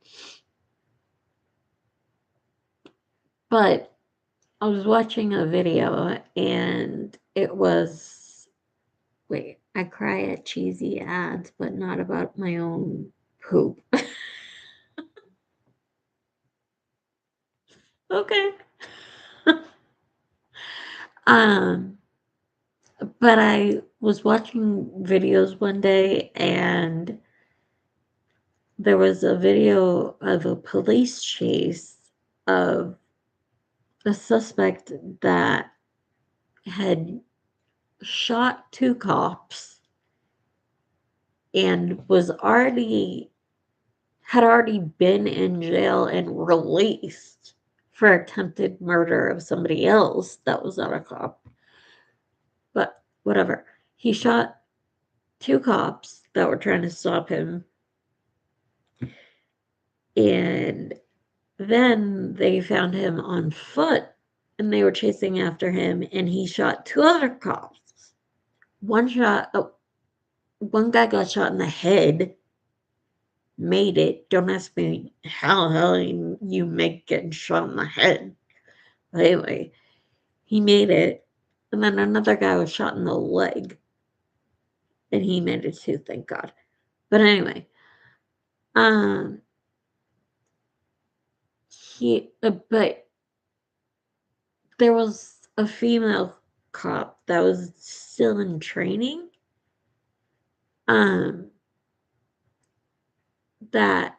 Speaker 1: but I was watching a video and it was wait, I cry at cheesy ads, but not about my own poop. Okay. Um, but I was watching videos one day and there was a video of a police chase of a suspect that had shot two cops and was already had already been in jail and released for attempted murder of somebody else that was not a cop. But whatever. He shot two cops that were trying to stop him. And then they found him on foot and they were chasing after him. And he shot two other cops. One shot, oh, one guy got shot in the head, made it. Don't ask me how the hell you make getting shot in the head. But anyway, he made it. And then another guy was shot in the leg. And he made it too, thank God. But anyway, um, but there was a female cop that was still in training, um, that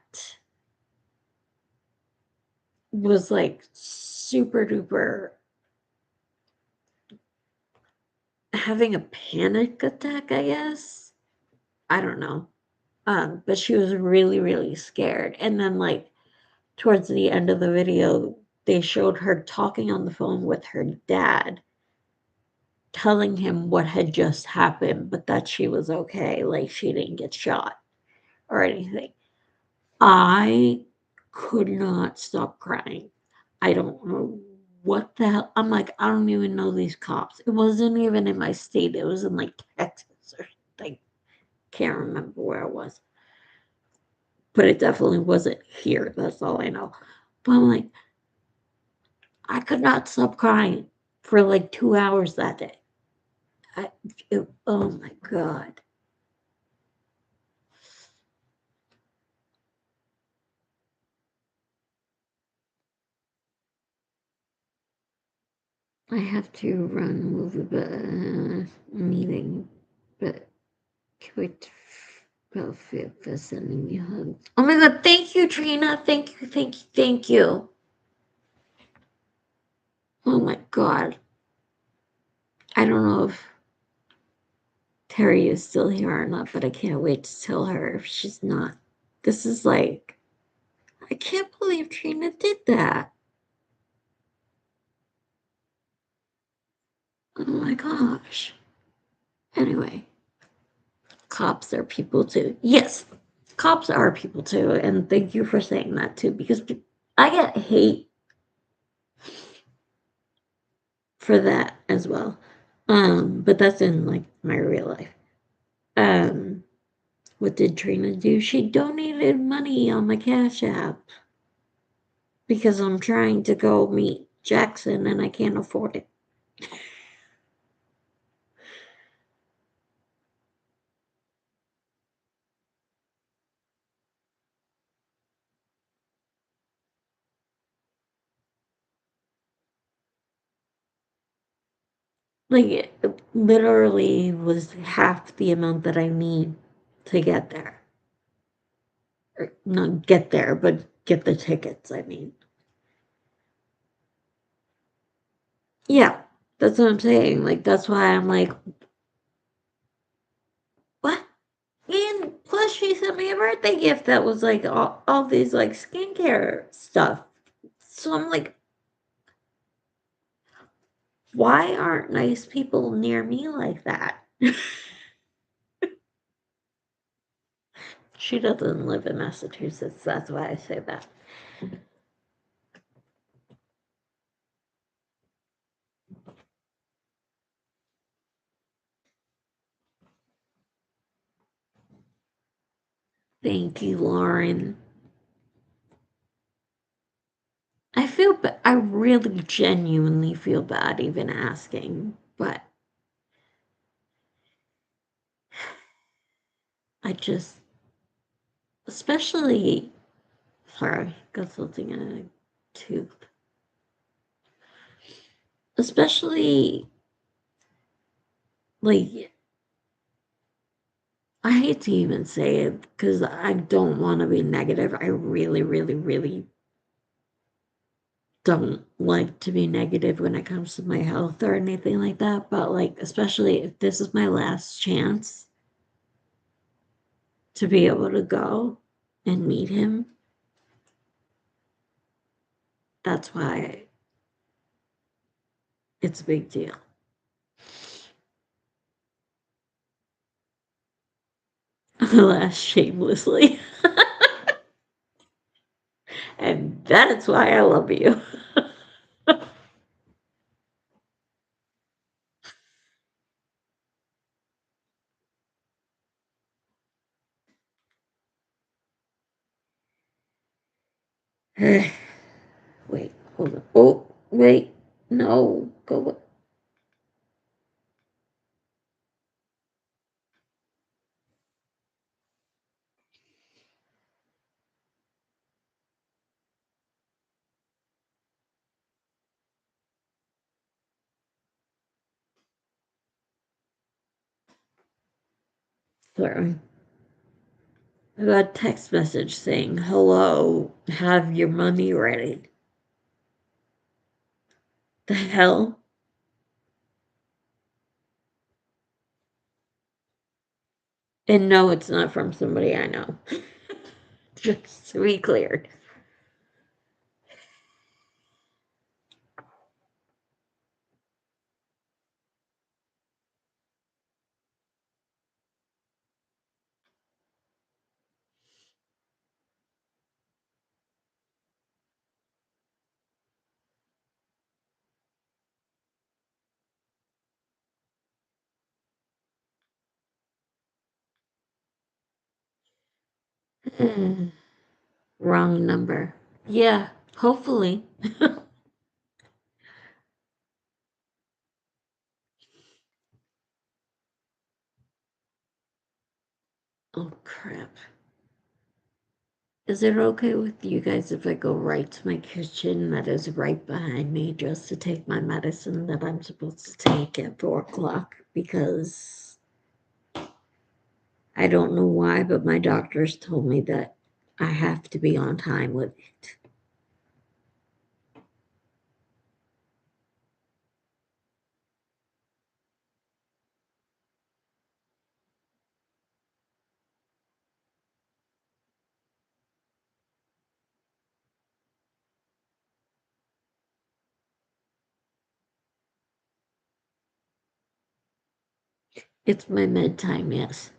Speaker 1: was like super duper having a panic attack, I guess. I don't know. But she was really, really scared. And then, like, towards the end of the video, they showed her talking on the phone with her dad, telling him what had just happened, but that she was okay. Like, she didn't get shot or anything. I could not stop crying. I don't know what the hell. I'm like, I don't even know these cops. It wasn't even in my state. It was in like Texas or something. Can't remember where it was. But it definitely wasn't here. That's all I know. But I'm like, I could not stop crying for like 2 hours that day. I, oh my God. I have to run, move a meeting, but can't wait for sending me hugs. Oh my god, thank you, Trina. Thank you, thank you, thank you. Oh my god. I don't know if Terry is still here or not, but I can't wait to tell her if she's not. This is like, I can't believe Trina did that. Oh my gosh. Anyway, cops are people too. Yes, cops are people too. And thank you for saying that too, because I get hate for that as well. But that's in like my real life. Um, what did Trina do? She donated money on my Cash App because I'm trying to go meet Jackson and I can't afford it. Like it literally was half the amount that I need to get there. Or not get there, but get the tickets, I mean. Yeah, that's what I'm saying. Like that's why I'm like, what? And plus she sent me a birthday gift that was like all these like skincare stuff. So I'm like, why aren't nice people near me like that? She doesn't live in Massachusetts, that's why I say that. Thank you, Lauren. I really genuinely feel bad even asking, but I just, especially, sorry, got something in a tooth. Especially, like, I hate to even say it because I don't want to be negative. I really, really, really don't like to be negative when it comes to my health or anything like that. But, like, especially if this is my last chance to be able to go and meet him, that's why it's a big deal. Last shamelessly. And that's why I love you. Wait, hold on. Oh, wait. No, go. Sorry. I got a text message saying, hello, have your money ready. The hell? And no, it's not from somebody I know. Just to be clear. Wrong number. Yeah, hopefully. Oh, crap. Is it okay with you guys if I go right to my kitchen that is right behind me just to take my medicine that I'm supposed to take at 4 o'clock? Because I don't know why, but my doctors told me that I have to be on time with it. It's my med time, yes.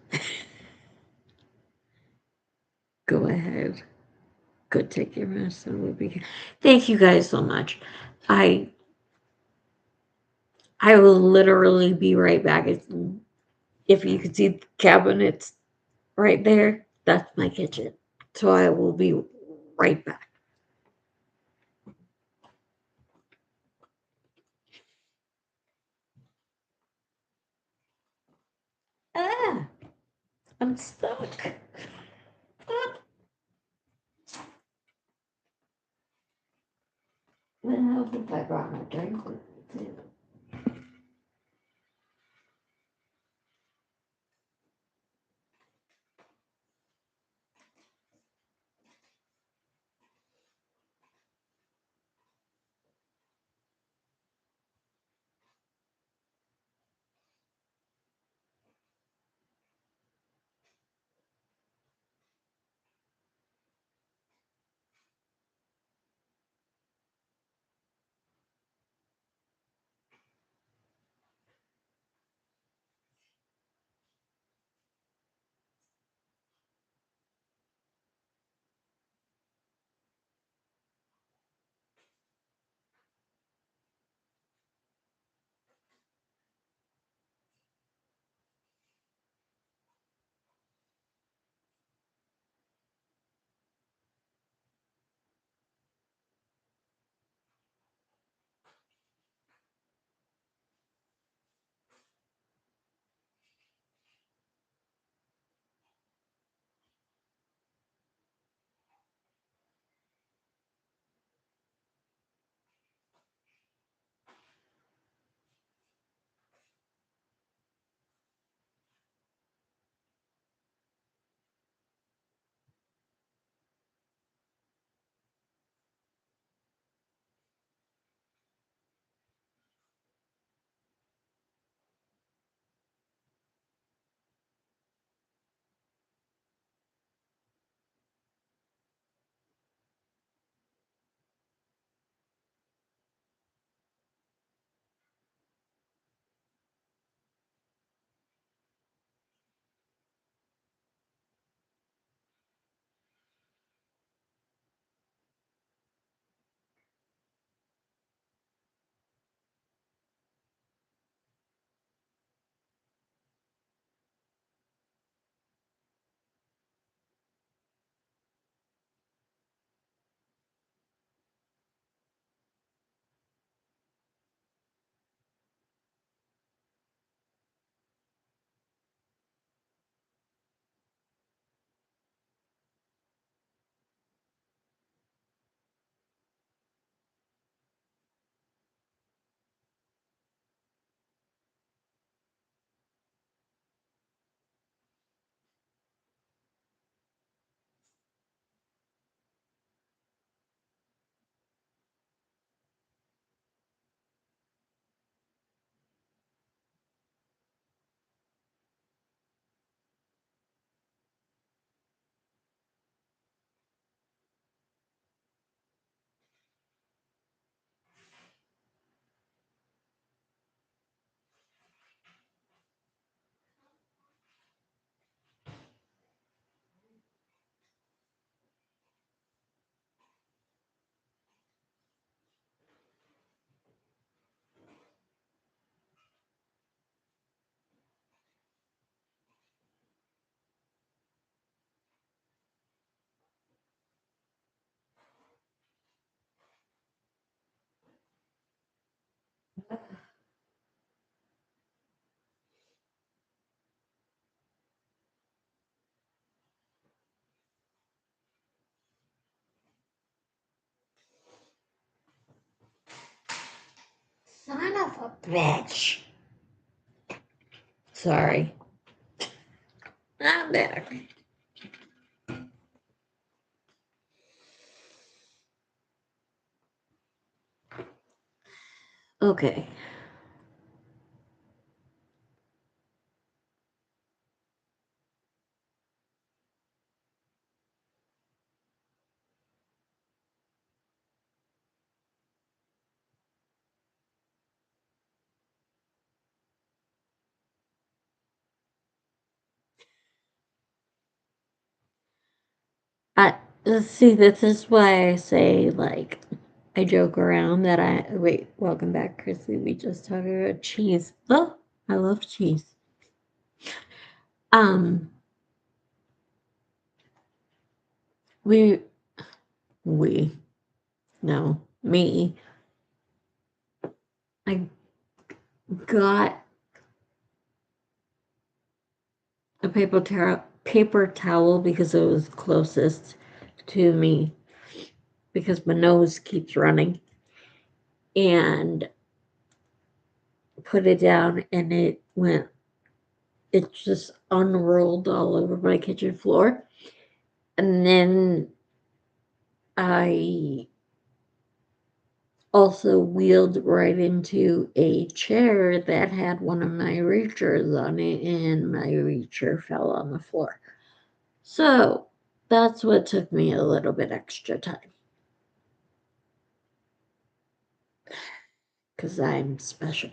Speaker 1: Go ahead. Go take your medicine. We'll be. Thank you guys so much. I I will literally be right back. If you can see the cabinets right there, that's my kitchen. So I will be right back. Ah, I'm stuck. Would help if I brought my drink with me too. Son of a bitch. Sorry. I'm back. Okay. I see. This is why I say like I joke around that I wait. Welcome back, Chrissy. We just talked about cheese. Oh, I love cheese. Um, we we no me. I got a paper towel because it was closest to me because my nose keeps running and put it down and it just unrolled all over my kitchen floor. And then I also wheeled right into a chair that had one of my reachers on it, and my reacher fell on the floor. So that's what took me a little bit extra time because I'm special.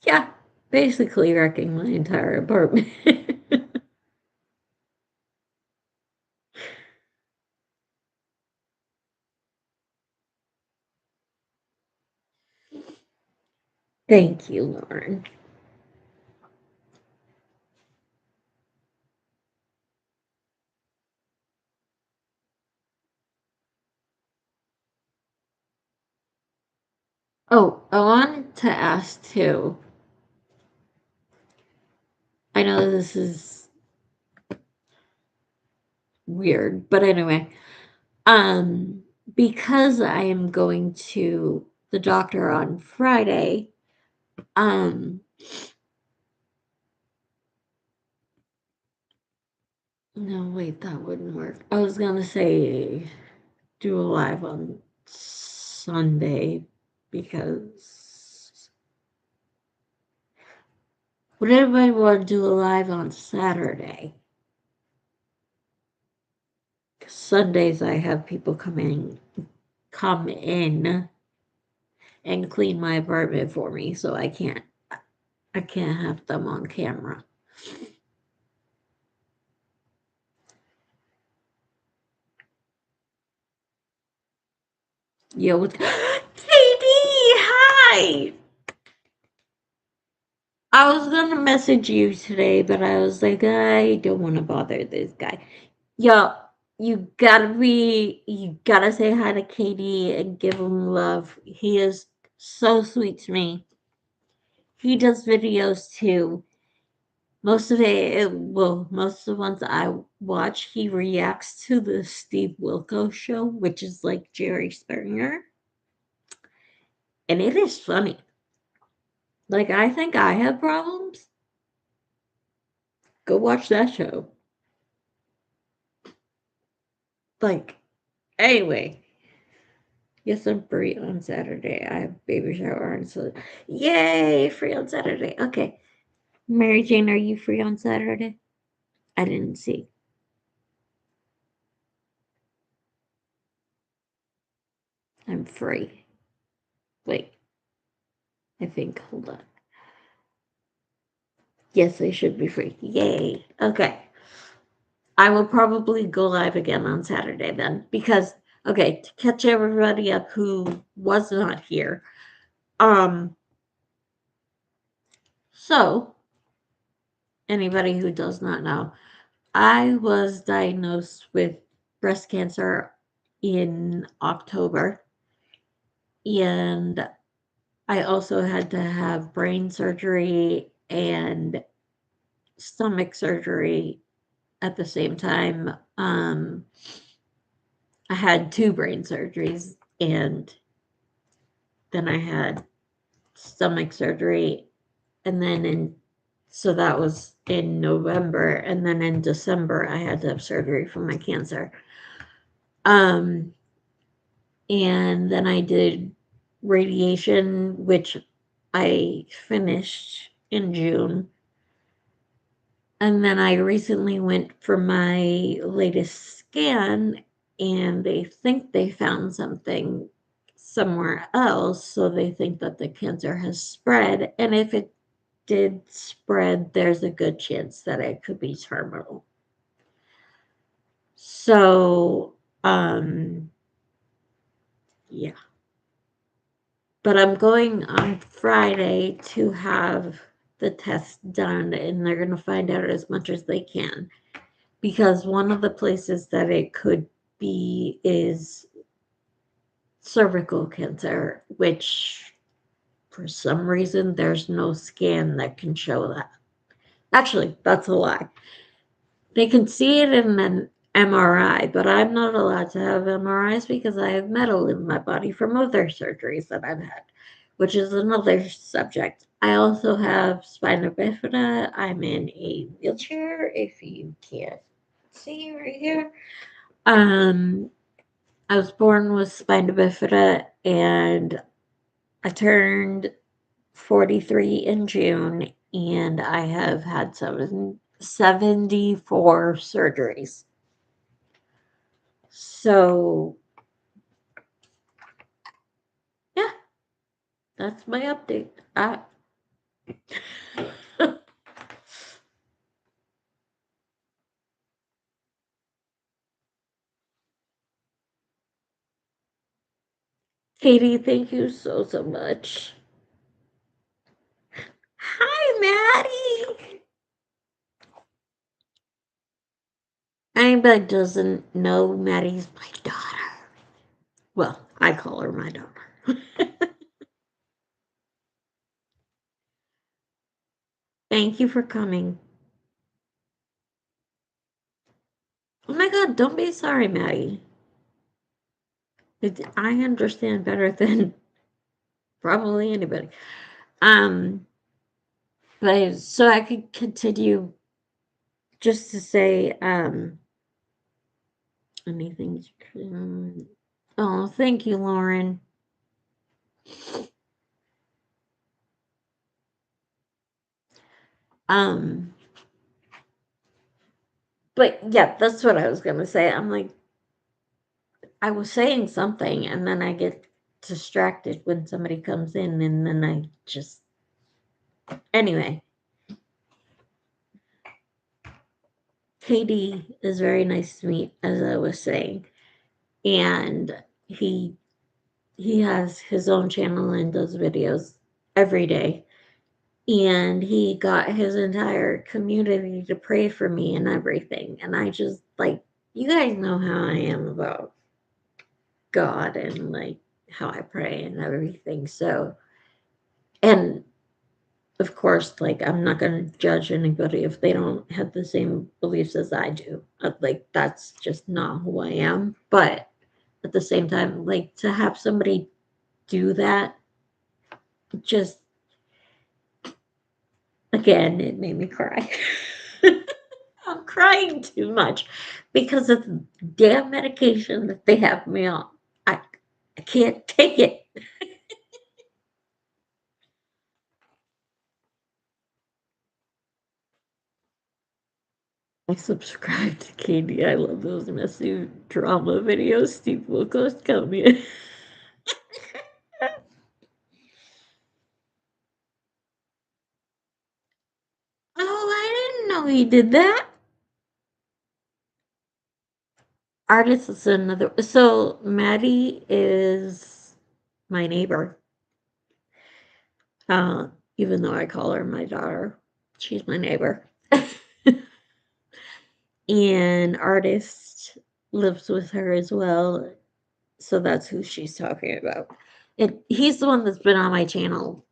Speaker 1: Yeah, basically wrecking my entire apartment. Thank you, Lauren. Oh, I wanted to ask too. I know this is weird, but anyway, um, because I am going to the doctor on Friday, um, no, wait, that wouldn't work. I was gonna say do a live on Sunday because would anybody want to do a live on Saturday? 'Cause Sundays I have people come in and clean my apartment for me, so I can't have them on camera. Yo, what's KD? Hi. I was gonna message you today, but I was like, I don't want to bother this guy. Yo, you gotta say hi to Katie and give him love. He is so sweet to me. He does videos too. Most of the ones I watch, he reacts to the Steve Wilkos show, which is like Jerry Springer, and it is funny. Like I think I have problems. Go watch that show. Like anyway, yes, I'm free on Saturday. I have baby shower on so yay, free on Saturday. Okay. Mary Jane, are you free on Saturday? I didn't see. I'm free. Wait, I think, hold on. Yes, I should be free. Yay. Okay. I will probably go live again on Saturday then because okay, to catch everybody up who was not here. Um So, anybody who does not know, I was diagnosed with breast cancer in October, and I also had to have brain surgery and stomach surgery at the same time. I had two brain surgeries, and then I had stomach surgery, and then so that was in November, and then in December I had to have surgery for my cancer. Um, and then I did radiation, which I finished in June. And then I recently went for my latest scan, and they think they found something somewhere else. So they think that the cancer has spread. And if it did spread, there's a good chance that it could be terminal. So, yeah. But I'm going on Friday to have the test done, and they're going to find out as much as they can. Because one of the places that it could be is cervical cancer, which for some reason there's no scan that can show that. Actually, that's a lie. They can see it in an MRI, but I'm not allowed to have MRIs because I have metal in my body from other surgeries that I've had, which is another subject. I also have spina bifida. I'm in a wheelchair, if you can't see right here. Um, I was born with spina bifida, and I turned 43 in June, and I have had 74 surgeries. So, yeah, that's my update. Katie, thank you so, so much. Hi, Maddie. Anybody doesn't know Maddie's my daughter. Well, I call her my daughter. Thank you for coming. Oh my god, don't be sorry, Maddie. I understand better than probably anybody. Um, but so I could continue just to say, anything. Oh, thank you, Lauren. Um, but yeah, that's what I was gonna say. I'm like, I was saying something, and then I get distracted when somebody comes in, and then I just anyway. KD is very nice to me, as I was saying, and he has his own channel and does videos every day. And he got his entire community to pray for me and everything. And I just like, you guys know how I am about God and like how I pray and everything. So, and of course, like, I'm not going to judge anybody if they don't have the same beliefs as I do. Like, that's just not who I am. But at the same time, like, to have somebody do that, just again, it made me cry. I'm crying too much because of the damn medication that they have me on. I, I can't take it. I subscribe to Katie. I love those messy drama videos. Steve Wilkos coming. Oh, I didn't know he did that. Artist is another. So Maddie is my neighbor. Uh, even though I call her my daughter. She's my neighbor. And artist lives with her as well. So that's who she's talking about. And he's the one that's been on my channel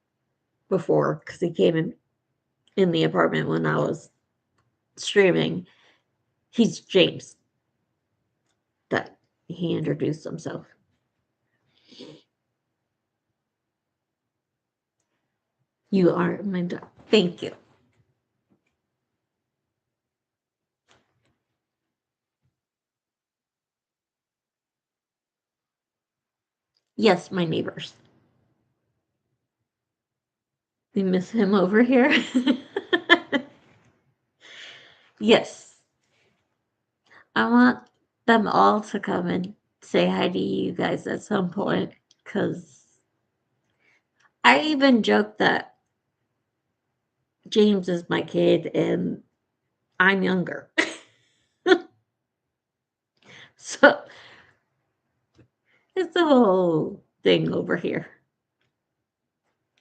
Speaker 1: before because he came in the apartment when I was streaming. He's James. That he introduced himself. You are my daughter. Thank you. Yes, my neighbors. We miss him over here. Yes. I want them all to come and say hi to you guys at some point because I even joked that James is my kid and I'm younger. So it's a whole thing over here.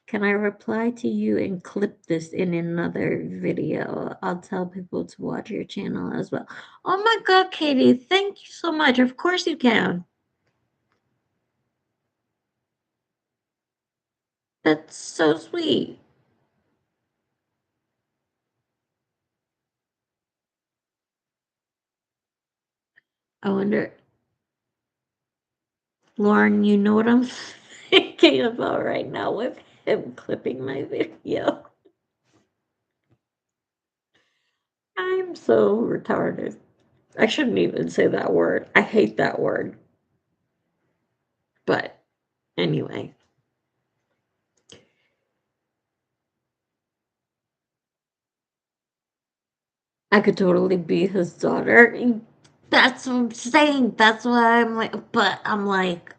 Speaker 1: Can I reply to you and clip this in another video? I'll tell people to watch your channel as well. Oh my God, Katie, thank you so much. Of course you can. That's so sweet. I wonder, Lauren, you know what I'm thinking about right now with him clipping my video. I'm so retarded. I shouldn't even say that word. I hate that word. But anyway, I could totally be his daughter. That's what I'm saying. That's why I'm like, but I'm like,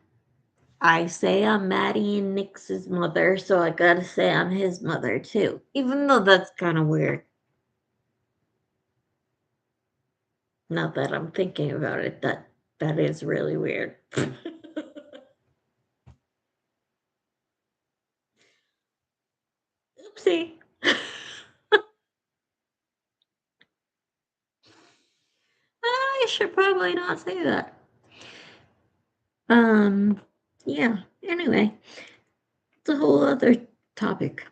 Speaker 1: I say I'm Maddie and Nick's mother, so I gotta say I'm his mother too. Even though that's kind of weird. Now that I'm thinking about it, that is really weird. Oopsie. I should probably not say that. Um, yeah. Anyway, it's a whole other topic.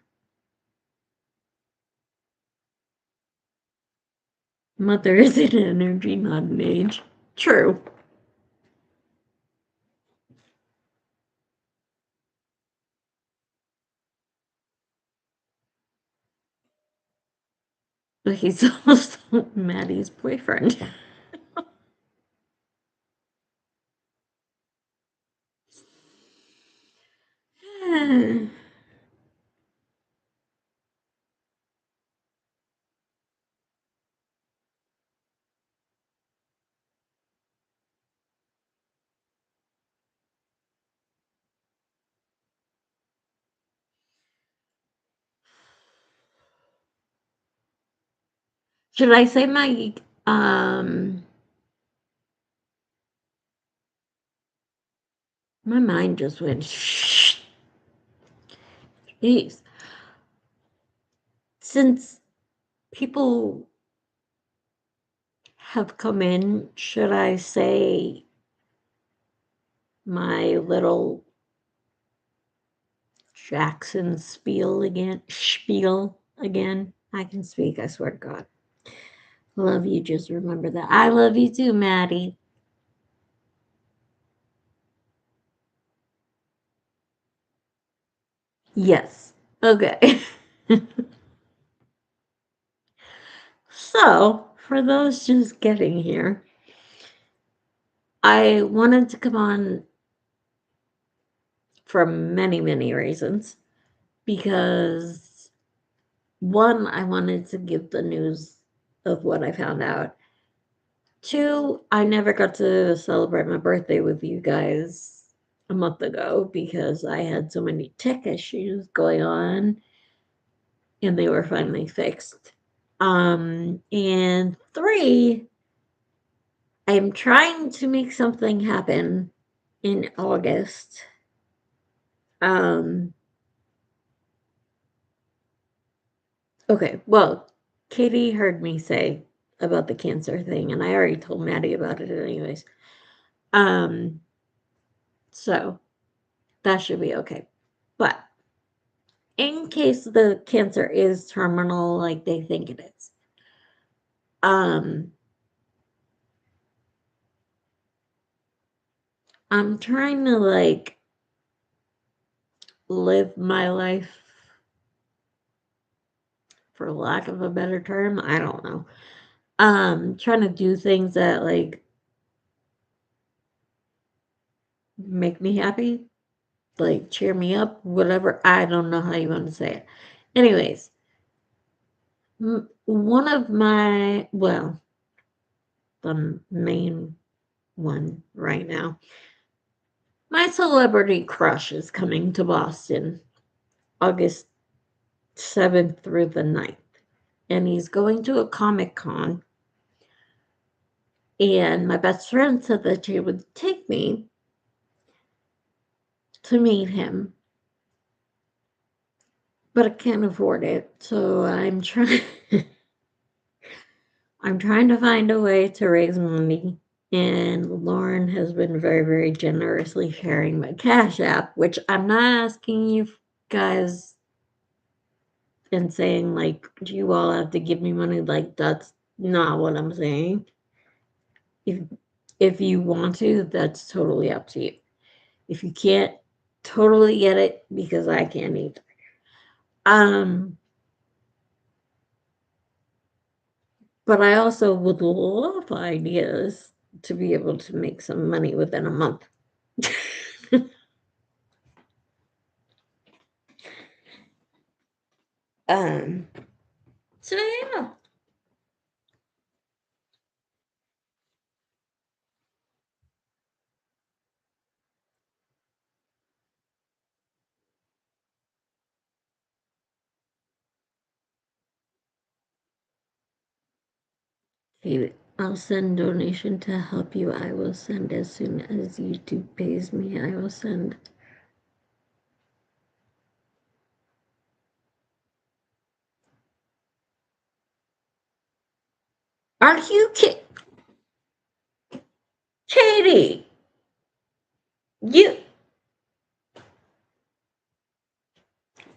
Speaker 1: Mother is an energy, not an age. True. But he's also Maddie's boyfriend. Should I say um my mind just went shh. Jeez. Since people have come in, should I say my little Jackson spiel again? I can speak, I swear to God. Love you, just remember that. I love you too, Maddie. Yes. Okay. So, for those just getting here, I wanted to come on for many, many reasons because one, I wanted to give the news of what I found out. Two, I never got to celebrate my birthday with you guys a month ago because I had so many tech issues going on and they were finally fixed. And three, I'm trying to make something happen in August. Um, Okay, well, Katie heard me say about the cancer thing, and I already told Maddie about it anyways. Um, so that should be okay. But in case the cancer is terminal, like they think it is, um, I'm trying to like live my life for lack of a better term. I don't know. Trying to do things that like make me happy, like cheer me up, whatever. I don't know how you want to say it. Anyways, one of my, well, the main one right now, my celebrity crush is coming to Boston August 7th through the 9th. And he's going to a Comic Con. And my best friend said that she would take me to meet him, but I can't afford it. So I'm trying to find a way to raise money. And Lauren has been very, very generously sharing my Cash App, which I'm not asking you guys and saying, like, do you all have to give me money? Like, that's not what I'm saying. If, if you want to, that's totally up to you. If you can't, totally get it because I can't either. Um, but I also would love ideas to be able to make some money within a month. um, so yeah. Hey, I'll send donation to help you. I will send as soon as YouTube pays me. I will send. Are you Katie? You.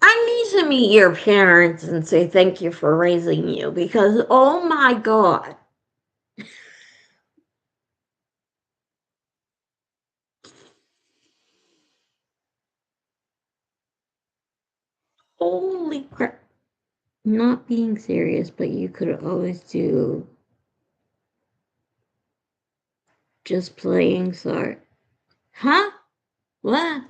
Speaker 1: I need to meet your parents and say thank you for raising you because oh my god. Holy crap. Not being serious, but you could always do just playing sorry. Huh? What?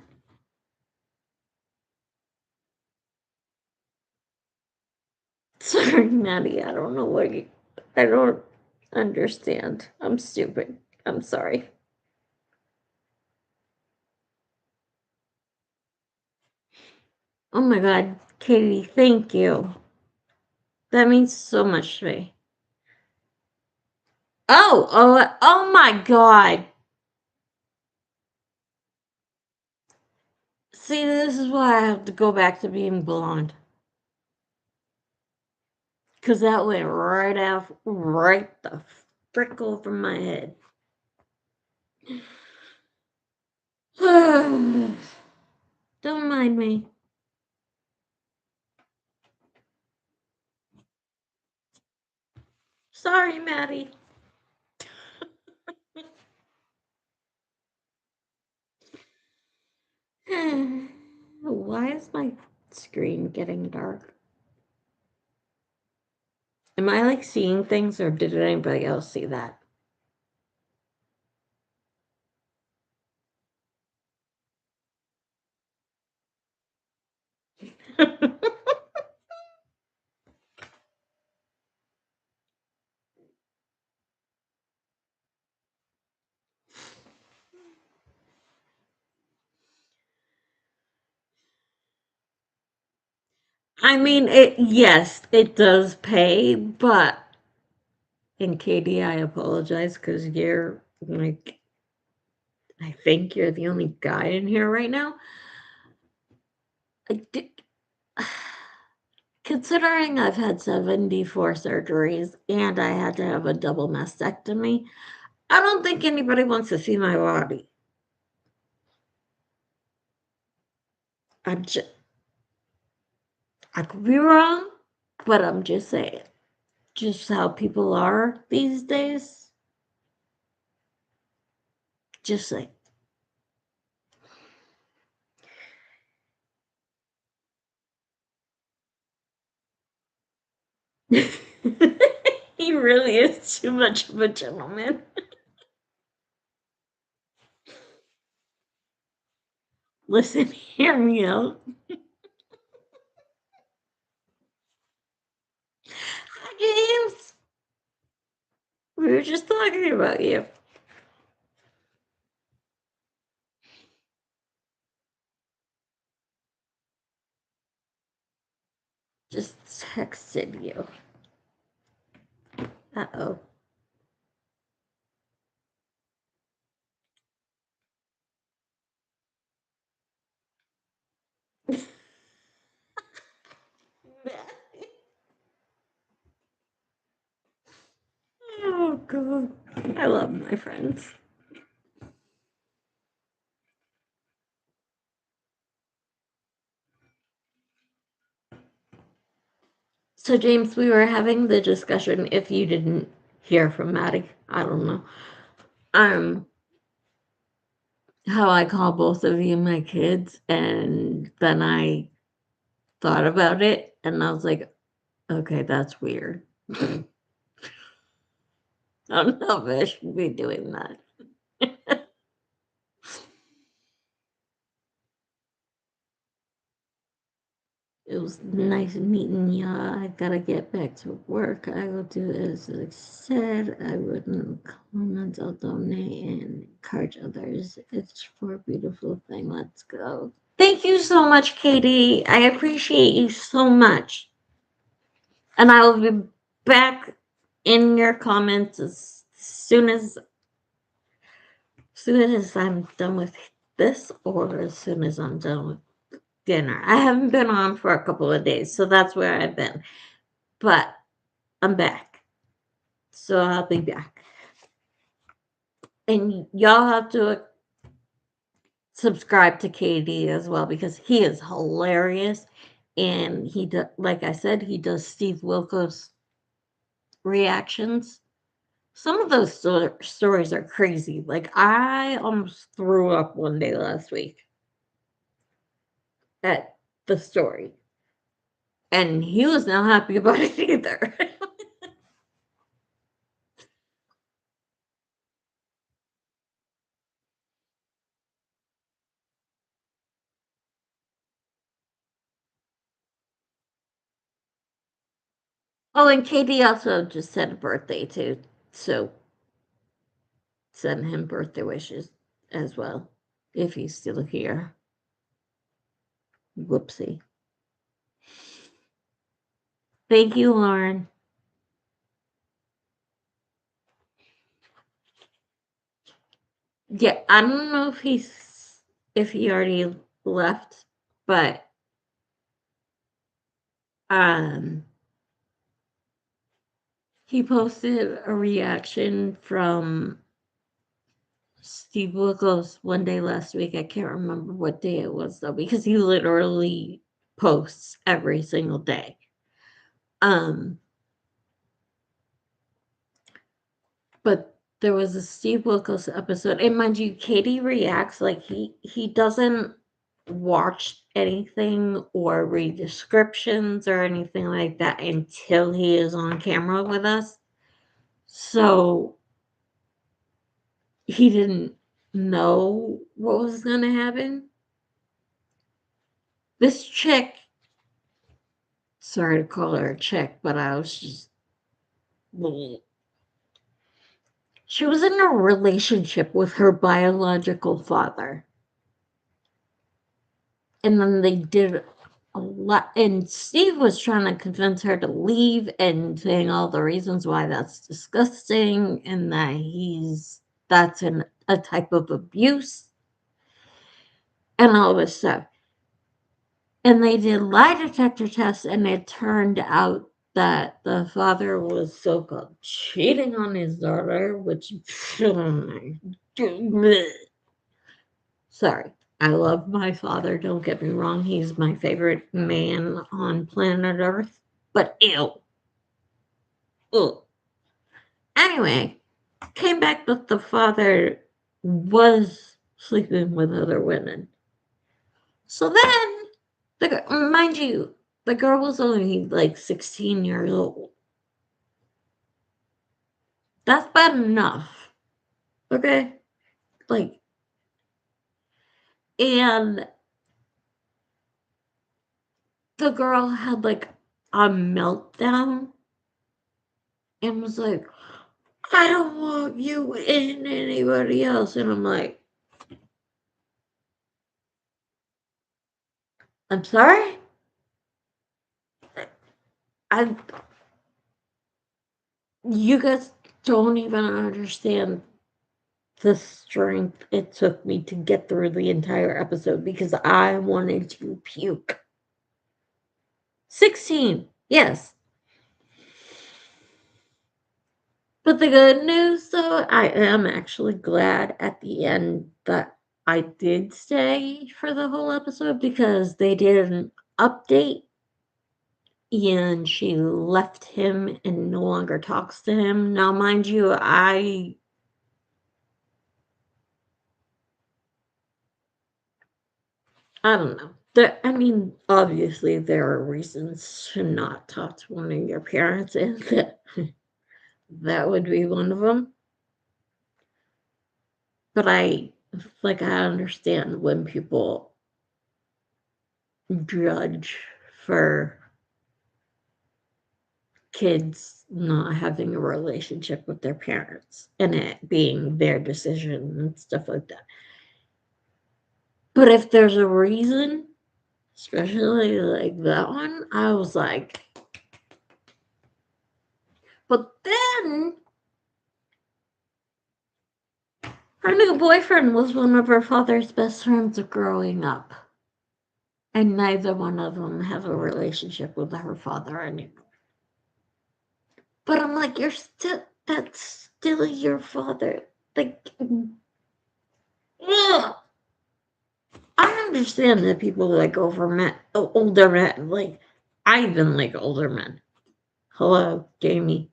Speaker 1: Sorry, Maddie. I don't know what you. I don't understand. I'm stupid. I'm sorry. Oh my god, Katie, thank you. That means so much to me. Oh my god. See, this is why I have to go back to being blonde. Because that went right off, right the frick over my head. Don't mind me. Sorry, Maddie. Why is my screen getting dark? Am I like seeing things or did anybody else see that? I mean, yes, it does pay, but and Katie, I apologize because you're like, I think you're the only guy in here right now. I did, Considering I've had 74 surgeries and I had to have a double mastectomy, I don't think anybody wants to see my body. I'm just, I could be wrong, but I'm just saying. Just how people are these days. Just saying. He really is too much of a gentleman. Listen, hear me out. Hi, James. We were just talking about you. Just texted you. Uh oh. Oh, God. I love my friends. So, James, we were having the discussion if you didn't hear from Maddie. I don't know. Um, how I call both of you my kids, and then I thought about it and I was like, okay, that's weird. I don't know if I should be doing that. It was nice meeting ya. I gotta get back to work. I will do as I said. I wouldn't comment, I'll donate and encourage others. It's for a beautiful thing. Let's go. Thank you so much, Katie. I appreciate you so much. And I will be back in your comments as soon as I'm done with this or as soon as I'm done with dinner. I haven't been on for a couple of days, so that's where I've been. But I'm back. So I'll be back. And y'all have to subscribe to KD as well because he is hilarious. And like I said, he does Steve Wilkos reactions. Some of those stories are crazy. Like I almost threw up one day last week at the story, and he was not happy about it either. Oh, and Katie also just had a birthday too, so send him birthday wishes as well if he's still here. Whoopsie. Thank you, Lauren. Yeah, I don't know if he already left, but um he posted a reaction from Steve Wilkos one day last week. I can't remember what day it was though, because he literally posts every single day. Um, but there was a Steve Wilkos episode, and mind you, Katie reacts like he doesn't watch anything or read descriptions or anything like that until he is on camera with us. So he didn't know what was going to happen. This chick, sorry to call her a chick, but I was just, she was in a relationship with her biological father. And then they did a lot. And Steve was trying to convince her to leave and saying all the reasons why that's disgusting and that that's a type of abuse and all this stuff. And they did lie detector tests, and it turned out that the father was so-called cheating on his daughter, which sorry. I love my father, don't get me wrong. He's my favorite man on planet Earth. But ew. Ugh. Anyway, came back that the father was sleeping with other women. So then, mind you, the girl was only like 16 years old. That's bad enough. Okay? Like, and the girl had like a meltdown and was like, I don't want you in anybody else. And I'm like, I'm sorry? I, you guys don't even understand the strength it took me to get through the entire episode because I wanted to puke. 16, yes. But the good news, though, I am actually glad at the end that I did stay for the whole episode because they did an update and she left him and no longer talks to him. Now, mind you, I don't know. I mean, obviously, there are reasons to not talk to one of your parents, and that would be one of them. But I understand when people judge for kids not having a relationship with their parents and it being their decision and stuff like that. But if there's a reason, especially like that one, I was like, but then her new boyfriend was one of her father's best friends growing up. And neither one of them have a relationship with her father anymore. But I'm like, that's still your father. Like, ugh. I understand that people like older men. Like, I even like older men. Hello, Jamie.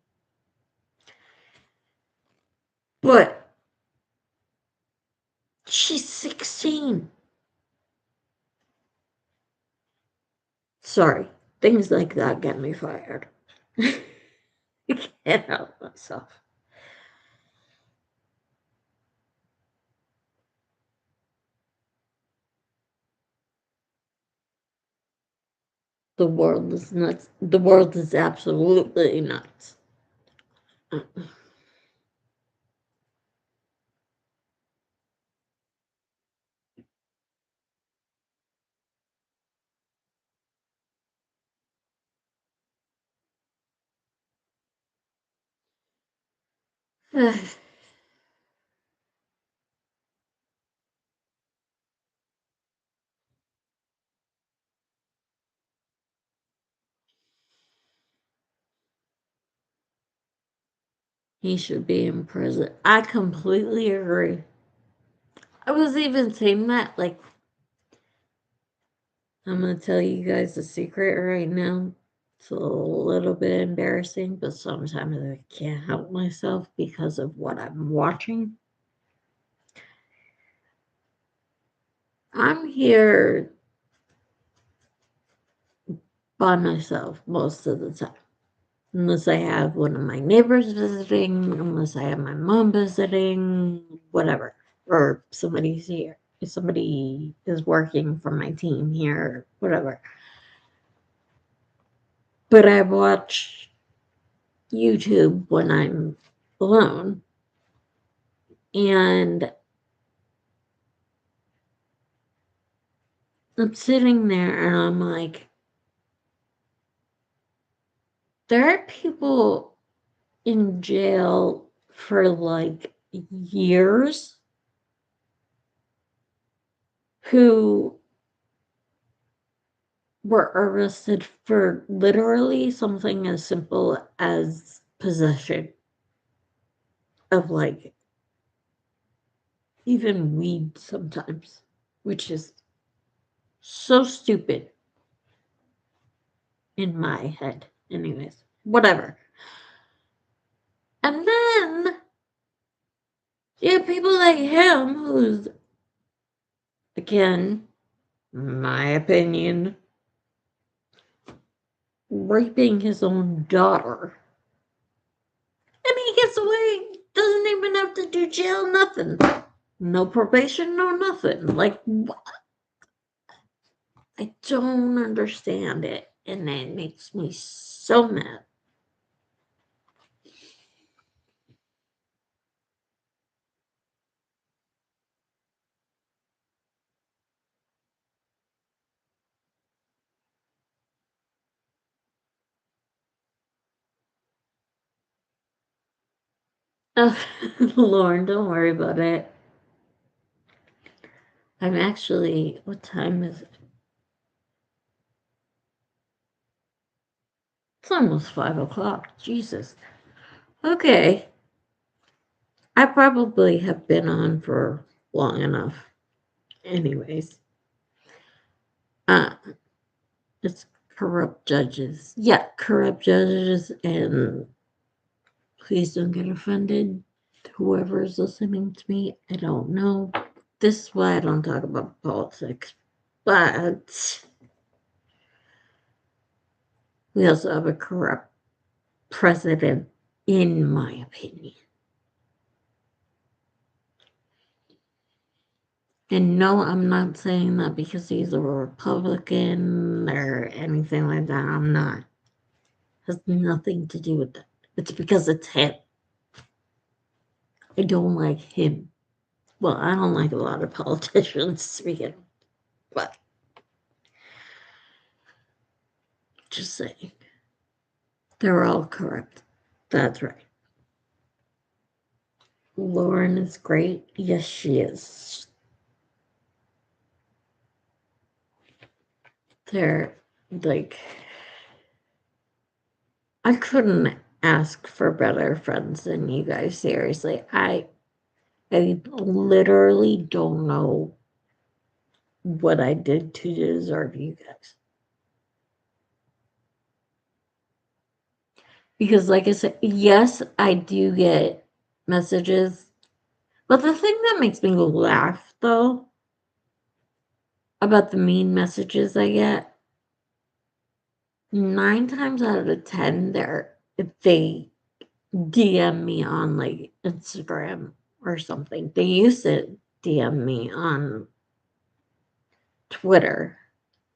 Speaker 1: But she's 16. Sorry, things like that get me fired. I can't help myself. The world is nuts. The world is absolutely nuts. He should be in prison. I completely agree. I was even saying that, like, I'm gonna tell you guys a secret right now. It's a little bit embarrassing, but sometimes I can't help myself because of what I'm watching. I'm here by myself most of the time. Unless I have one of my neighbors visiting, unless I have my mom visiting, whatever. Or somebody's here. If somebody is working for my team here, whatever. But I watch YouTube when I'm alone. And I'm sitting there and I'm like, there are people in jail for like years who were arrested for literally something as simple as possession of, like, even weed sometimes, which is so stupid in my head. Anyways, whatever. And then you have people like him who's, again, my opinion, raping his own daughter. And he gets away, doesn't even have to do jail, nothing. No probation, no nothing. Like, what? I don't understand it. And it makes me so mad. Oh, Lauren, don't worry about it. I'm actually, what time is it? It's almost 5 o'clock. Jesus. Okay. I probably have been on for long enough. Anyways, uh, it's corrupt judges. Yeah, corrupt judges, and please don't get offended. Whoever is listening to me, I don't know. This is why I don't talk about politics. But we also have a corrupt president, in my opinion. And no, I'm not saying that because he's a Republican or anything like that. I'm not. It has nothing to do with that. It's because it's him. I don't like him. Well, I don't like a lot of politicians to begin with, but just saying. They're all corrupt. That's right. Lauren is great. Yes, she is. They're like, I couldn't ask for better friends than you guys. Seriously, I literally don't know what I did to deserve you guys. Because, like I said, yes, I do get messages. But the thing that makes me laugh, though, about the mean messages I get, 9 times out of 10, they DM me on, like, Instagram or something. They used to DM me on Twitter,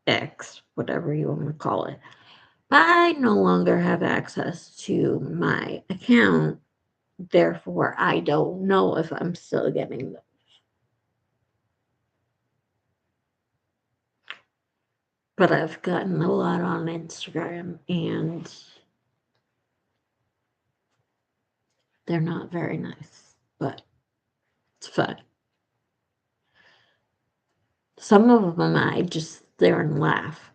Speaker 1: X, whatever you want to call it. But I no longer have access to my account, therefore, I don't know if I'm still getting them. But I've gotten a lot on Instagram, and they're not very nice, but it's fun. Some of them I just sit there and laugh.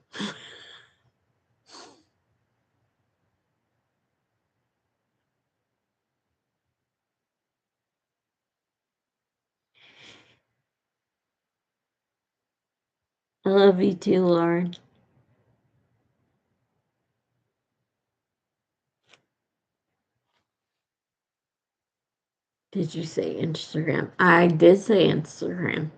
Speaker 1: I love you too, Lauren. Did you say Instagram? I did say Instagram.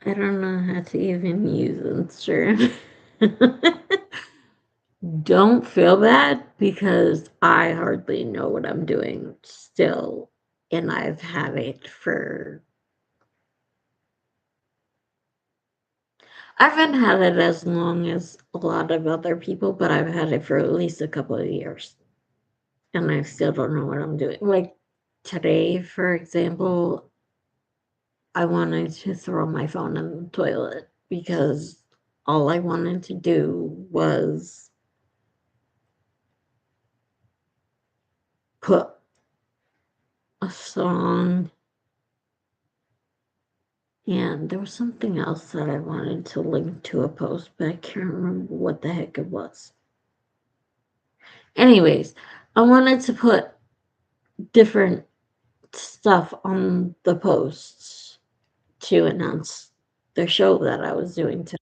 Speaker 1: I don't know how to even use Instagram. Don't feel bad because I hardly know what I'm doing still, and I've had it for. I haven't had it as long as a lot of other people, but I've had it for at least a couple of years, and I still don't know what I'm doing. Like today, for example, I wanted to throw my phone in the toilet because all I wanted to do was put a song, and there was something else that I wanted to link to a post, but I can't remember what the heck it was. Anyways, I wanted to put different stuff on the posts to announce the show that I was doing today.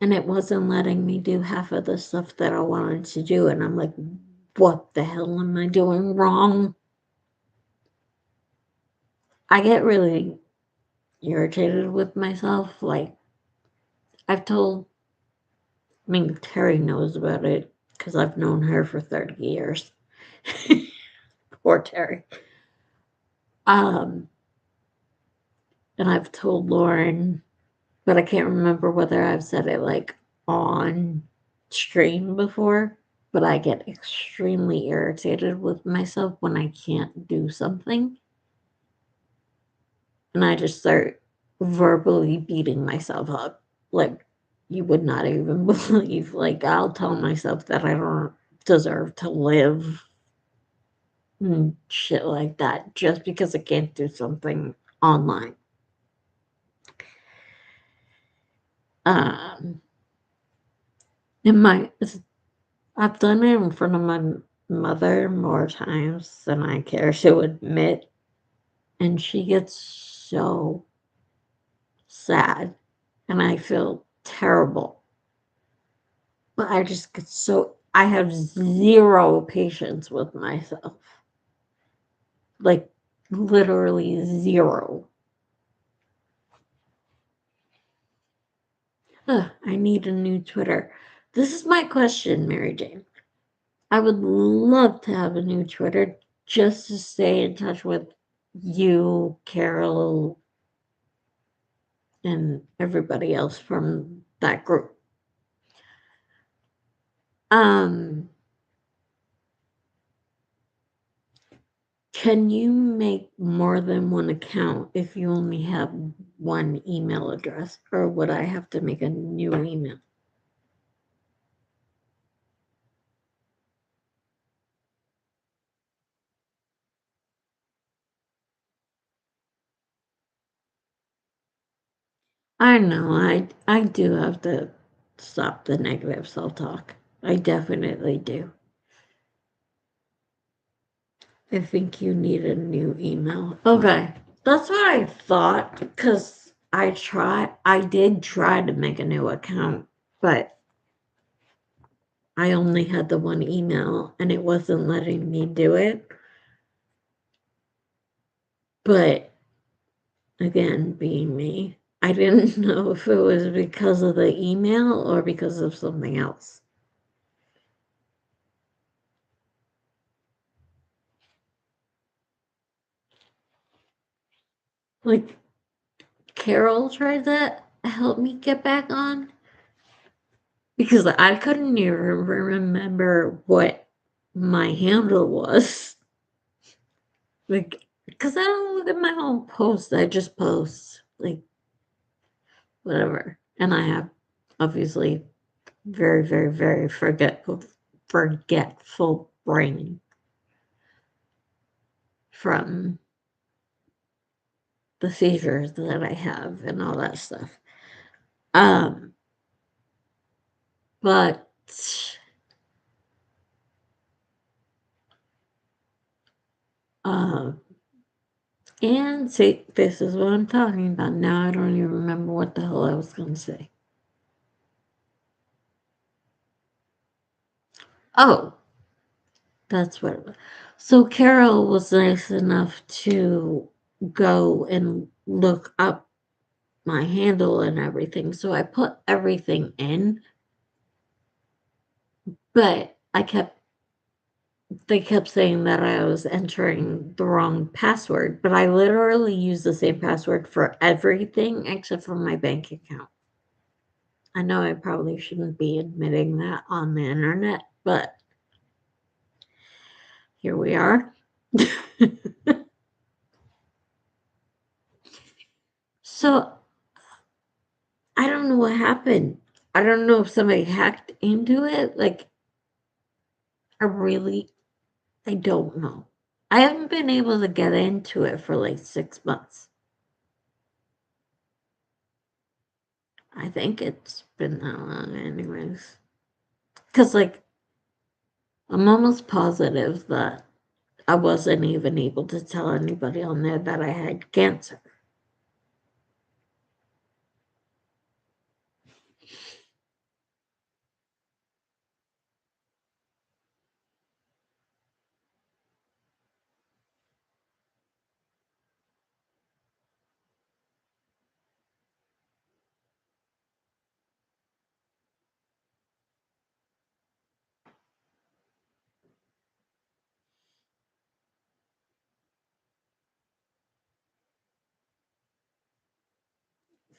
Speaker 1: And it wasn't letting me do half of the stuff that I wanted to do. And I'm like, what the hell am I doing wrong? I get really irritated with myself. Like, I've told, I mean, Terry knows about it because I've known her for 30 years. Poor Terry. Um, and I've told Lauren, but I can't remember whether I've said it like on stream before. But I get extremely irritated with myself when I can't do something. And I just start verbally beating myself up. Like, you would not even believe. Like, I'll tell myself that I don't deserve to live and shit like that just because I can't do something online. Um, and I've done it in front of my mother more times than I care to admit, and she gets so sad, and I feel terrible. But I just get so I have zero patience with myself. Like, literally zero. Ugh, I need a new Twitter. This is my question, Mary Jane. I would love to have a new Twitter just to stay in touch with you, Carol, and everybody else from that group. Um, can you make more than one account if you only have one email address, or would I have to make a new email? I know I do have to stop the negative self-talk. I definitely do. I think you need a new email. Okay. That's what I thought because I did try to make a new account, but I only had the one email and it wasn't letting me do it. But again, being me, I didn't know if it was because of the email or because of something else. Like, Carol tried to help me get back on because I couldn't even remember what my handle was. Like, because I don't look at my own posts, I just post, like, whatever. And I have, obviously, very, very, very forgetful brain from the seizures that I have and all that stuff. Um, but, uh, and see, this is what I'm talking about. Now I don't even remember what the hell I was going to say. Oh, that's what it was. So Carol was nice enough to go and look up my handle and everything. So I put everything in, but they kept saying that I was entering the wrong password, but I literally use the same password for everything except for my bank account. I know I probably shouldn't be admitting that on the internet, but here we are. So I don't know what happened. I don't know if somebody hacked into it. Like, I really, I don't know. I haven't been able to get into it for like 6 months. I think it's been that long, anyways. Because, like, I'm almost positive that I wasn't even able to tell anybody on there that I had cancer.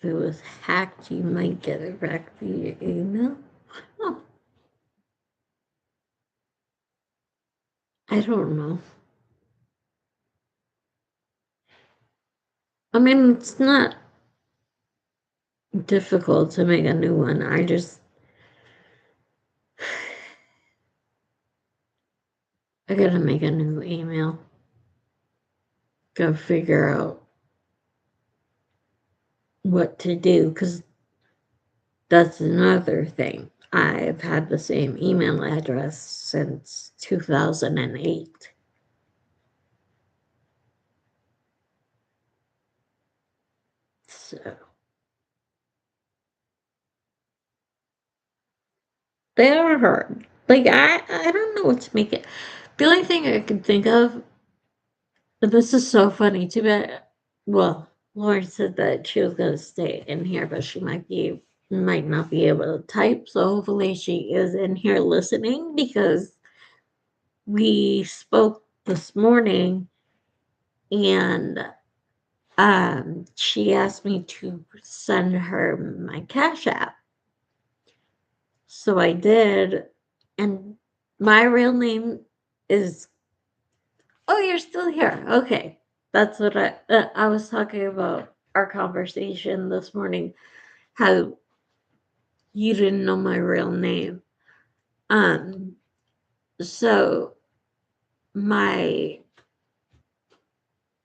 Speaker 1: If it was hacked, you might get it back via email. Oh, I don't know. I mean, it's not difficult to make a new one. I gotta make a new email. Go figure out what to do because that's another thing. I've had the same email address since 2008. So they are hard. Like I don't know what to make it. The only thing I can think of, but this is so funny, too bad. Well, Lauren said that she was gonna stay in here, but she might not be able to type. So hopefully she is in here listening because we spoke this morning and she asked me to send her my Cash App. So I did, and my real name is. Oh, you're still here. Okay, that's what I was talking about our conversation this morning. How you didn't know my real name. Um, so my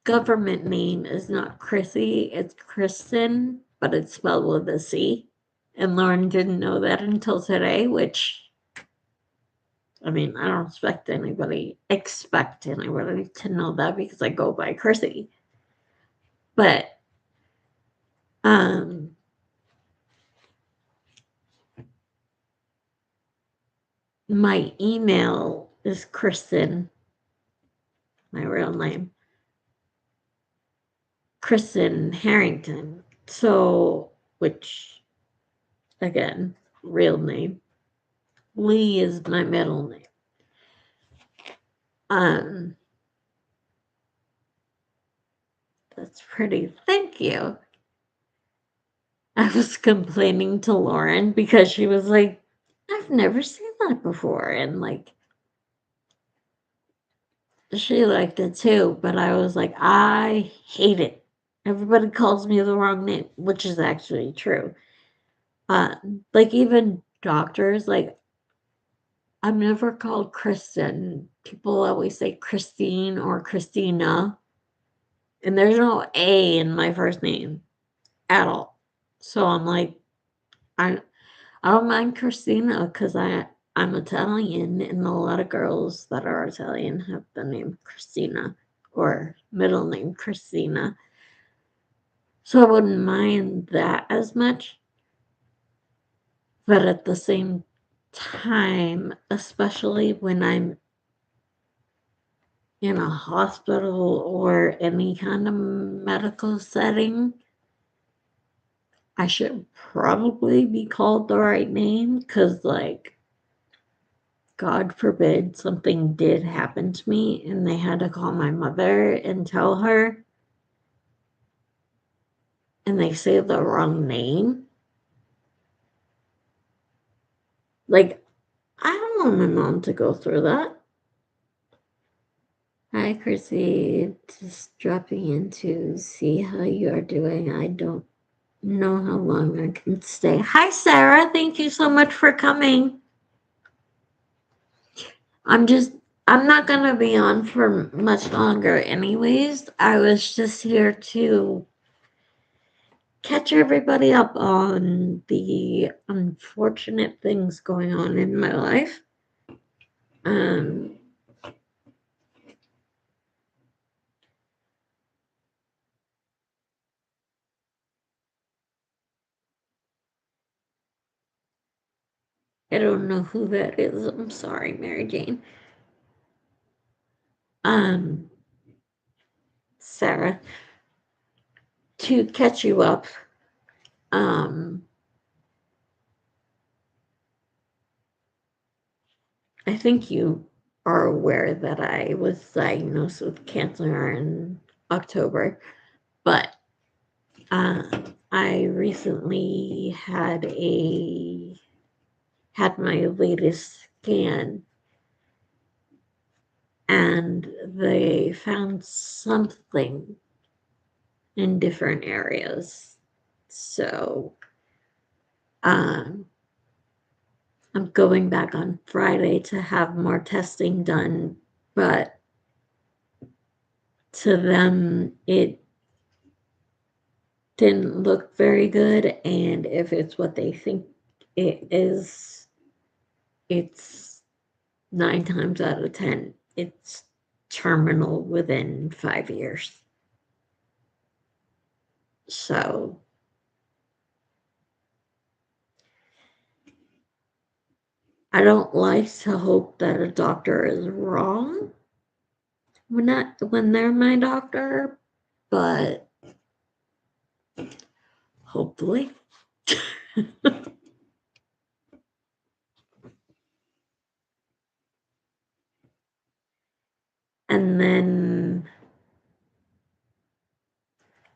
Speaker 1: government name is not Chrissy, it's Kristen, but it's spelled with a C. And Lauren didn't know that until today, which I mean, I don't expect anybody to know that because I go by Chrissy. But um my email is Kristen, my real name, Kristen Harrington. So, which again, real name. Lee is my middle name. Um, that's pretty. Thank you. I was complaining to Lauren because she was like, I've never seen that before. And like, she liked it too. But I was like, I hate it. Everybody calls me the wrong name, which is actually true. Like, even doctors, like, I'm never called Kristen. People always say Christine or Christina. And there's no A in my first name at all. So I'm like, I I don't mind Christina because I'm Italian, and a lot of girls that are Italian have the name Christina or middle name Christina. So I wouldn't mind that as much. But at the same time, especially when I'm in a hospital or any kind of medical setting, I should probably be called the right name because, like, God forbid something did happen to me and they had to call my mother and tell her, and they say the wrong name. Like, I don't want my mom to go through that. Hi, Chrissy. Just dropping in to see how you are doing. I don't know how long I can stay. Hi, Sarah. Thank you so much for coming. I'm just, I'm not going to be on for much longer, anyways. I was just here to catch everybody up on the unfortunate things going on in my life. Um, I don't know who that is. I'm sorry, Mary Jane. Um, Sarah, to catch you up. Um, I think you are aware that I was diagnosed with cancer in October, but I recently had my latest scan, and they found something in different areas. So um, I'm going back on Friday to have more testing done, but to them, it didn't look very good. And if it's what they think it is, it's 9 times out of 10, it's terminal within 5 years. So I don't like to hope that a doctor is wrong when they're my doctor, but hopefully. And then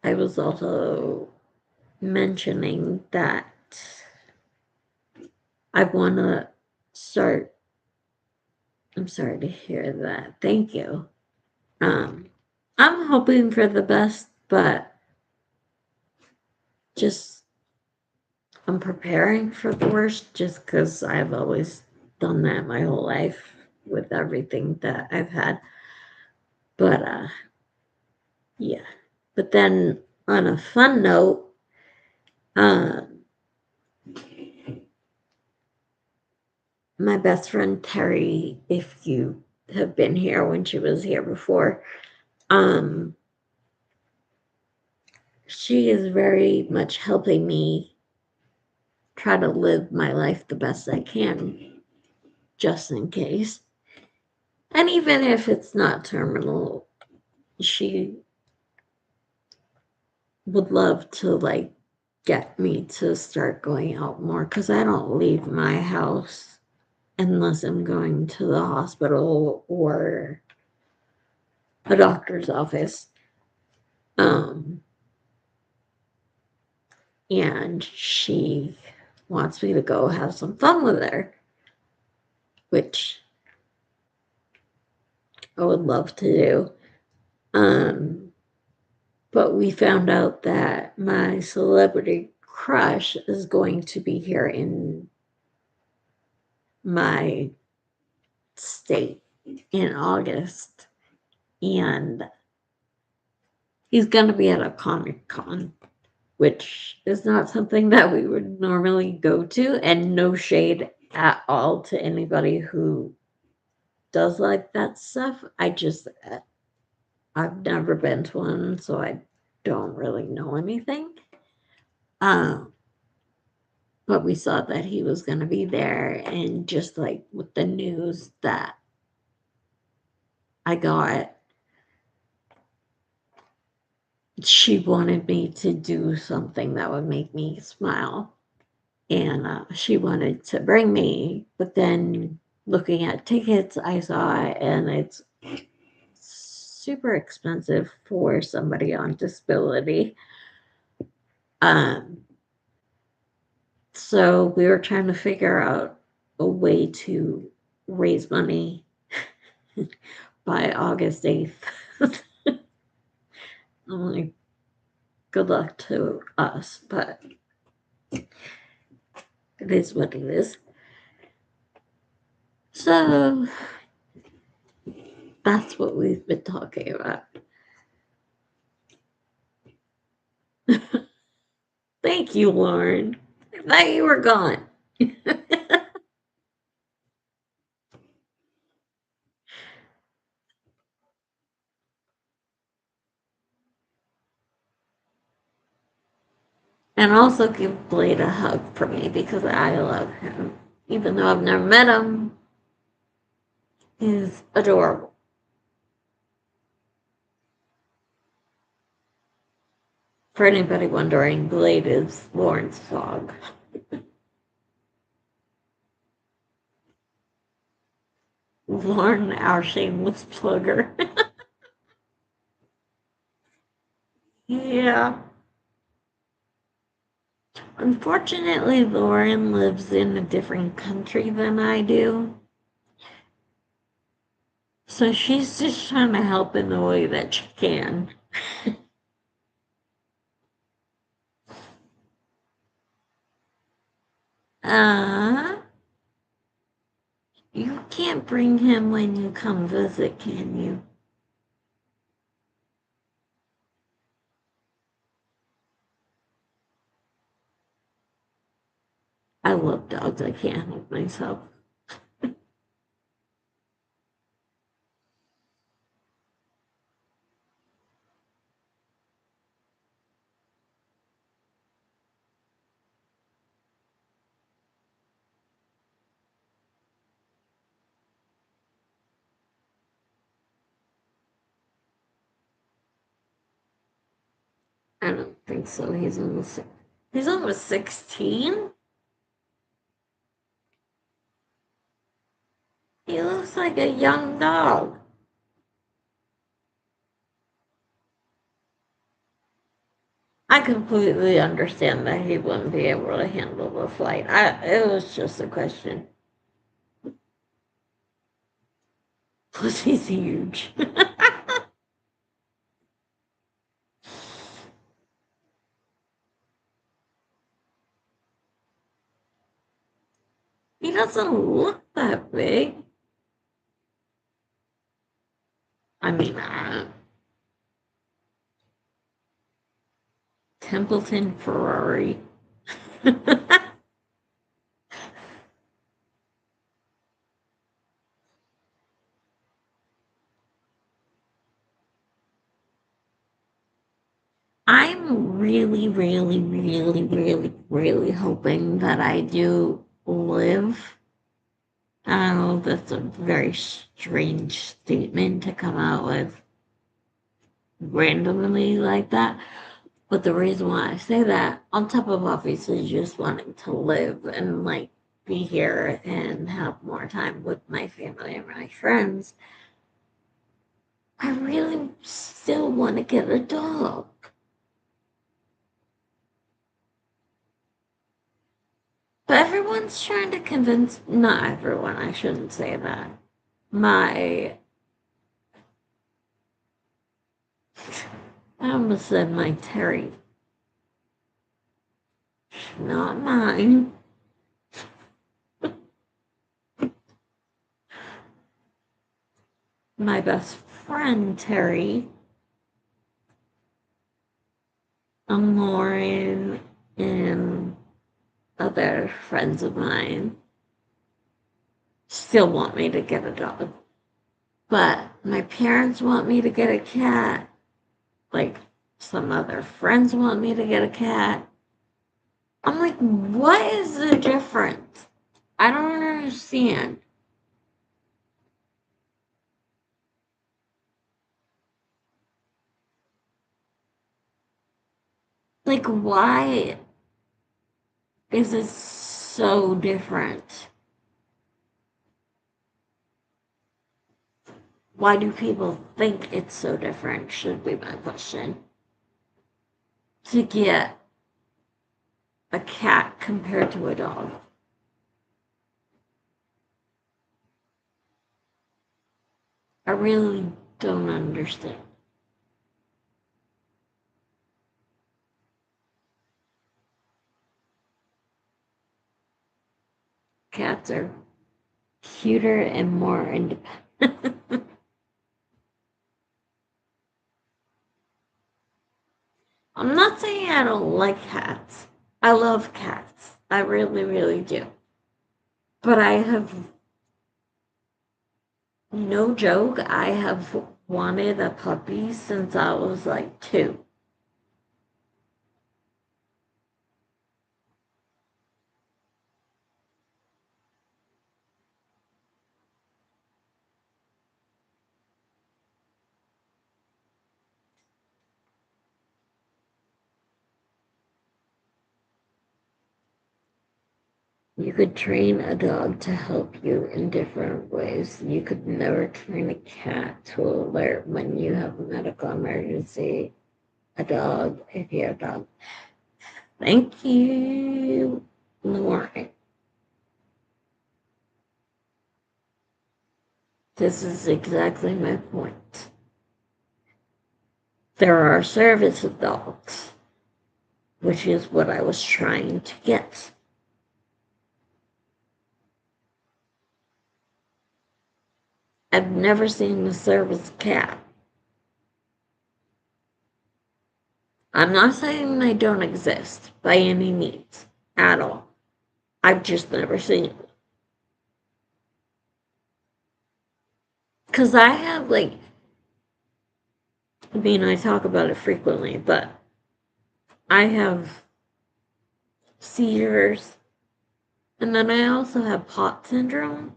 Speaker 1: I was also mentioning that I want to start. I'm sorry to hear that. Thank you. Um, I'm hoping for the best, but just I'm preparing for the worst just because I've always done that my whole life with everything that I've had. But yeah. But then on a fun note, uh, my best friend Terry, if you have been here when she was here before, um, she is very much helping me try to live my life the best I can, just in case. And even if it's not terminal, she would love to like get me to start going out more because I don't leave my house unless I'm going to the hospital or a doctor's office. Um, and she wants me to go have some fun with her, which I would love to do. Um, but we found out that my celebrity crush is going to be here in my state in August, and he's going to be at a Comic Con, which is not something that we would normally go to, and no shade at all to anybody who does like that stuff. I've never been to one, so I don't really know anything. Um, but we saw that he was going to be there, and just like with the news that I got, she wanted me to do something that would make me smile. And she wanted to bring me, but then looking at tickets, I saw it, and it's super expensive for somebody on disability. Um, so we were trying to figure out a way to raise money by August 8th. I'm like, good luck to us, but it is what it is. So that's what we've been talking about. Thank you, Lauren. I thought you were gone. And also give Blade a hug for me because I love him. Even though I've never met him, he's adorable. For anybody wondering, Blade is Lauren's dog. Lauren, our shameless plugger. Yeah. Unfortunately, Lauren lives in a different country than I do. So she's just trying to help in the way that she can. Uh, you can't bring him when you come visit, can you? I love dogs. I can't help myself. I don't think so. He's almost 16. He looks like a young dog. I completely understand that he wouldn't be able to handle the flight. It was just a question. Plus, he's huge. He doesn't look that big. I mean, Templeton Ferrari. I'm really, really, really, really, really hoping that I do live. I know that's a very strange statement to come out with randomly like that. But the reason why I say that, on top of obviously just wanting to live and like be here and have more time with my family and my friends, I really still want to get a dog. But everyone's trying to convince, not everyone, I shouldn't say that. My, I almost said my Terry, not mine. My best friend Terry, Lauren, and other friends of mine still want me to get a dog. But my parents want me to get a cat. Like some other friends want me to get a cat. I'm like, what is the difference? I don't understand. Like, why is it so different? Why do people think it's so different? Should be my question. To get a cat compared to a dog. I really don't understand. Cats are cuter and more independent. I'm not saying I don't like cats. I love cats. I really, really do. But I have, no joke, I have wanted a puppy since I was like 2. You could train a dog to help you in different ways. You could never train a cat to alert when you have a medical emergency. A dog, if you're a dog. Thank you, Lauren. This is exactly my point. There are service dogs, which is what I was trying to get. I've never seen a service cat. I'm not saying they don't exist by any means at all. I've just never seen them. Because I have, like, I mean, I talk about it frequently, but I have seizures, and then I also have pot syndrome.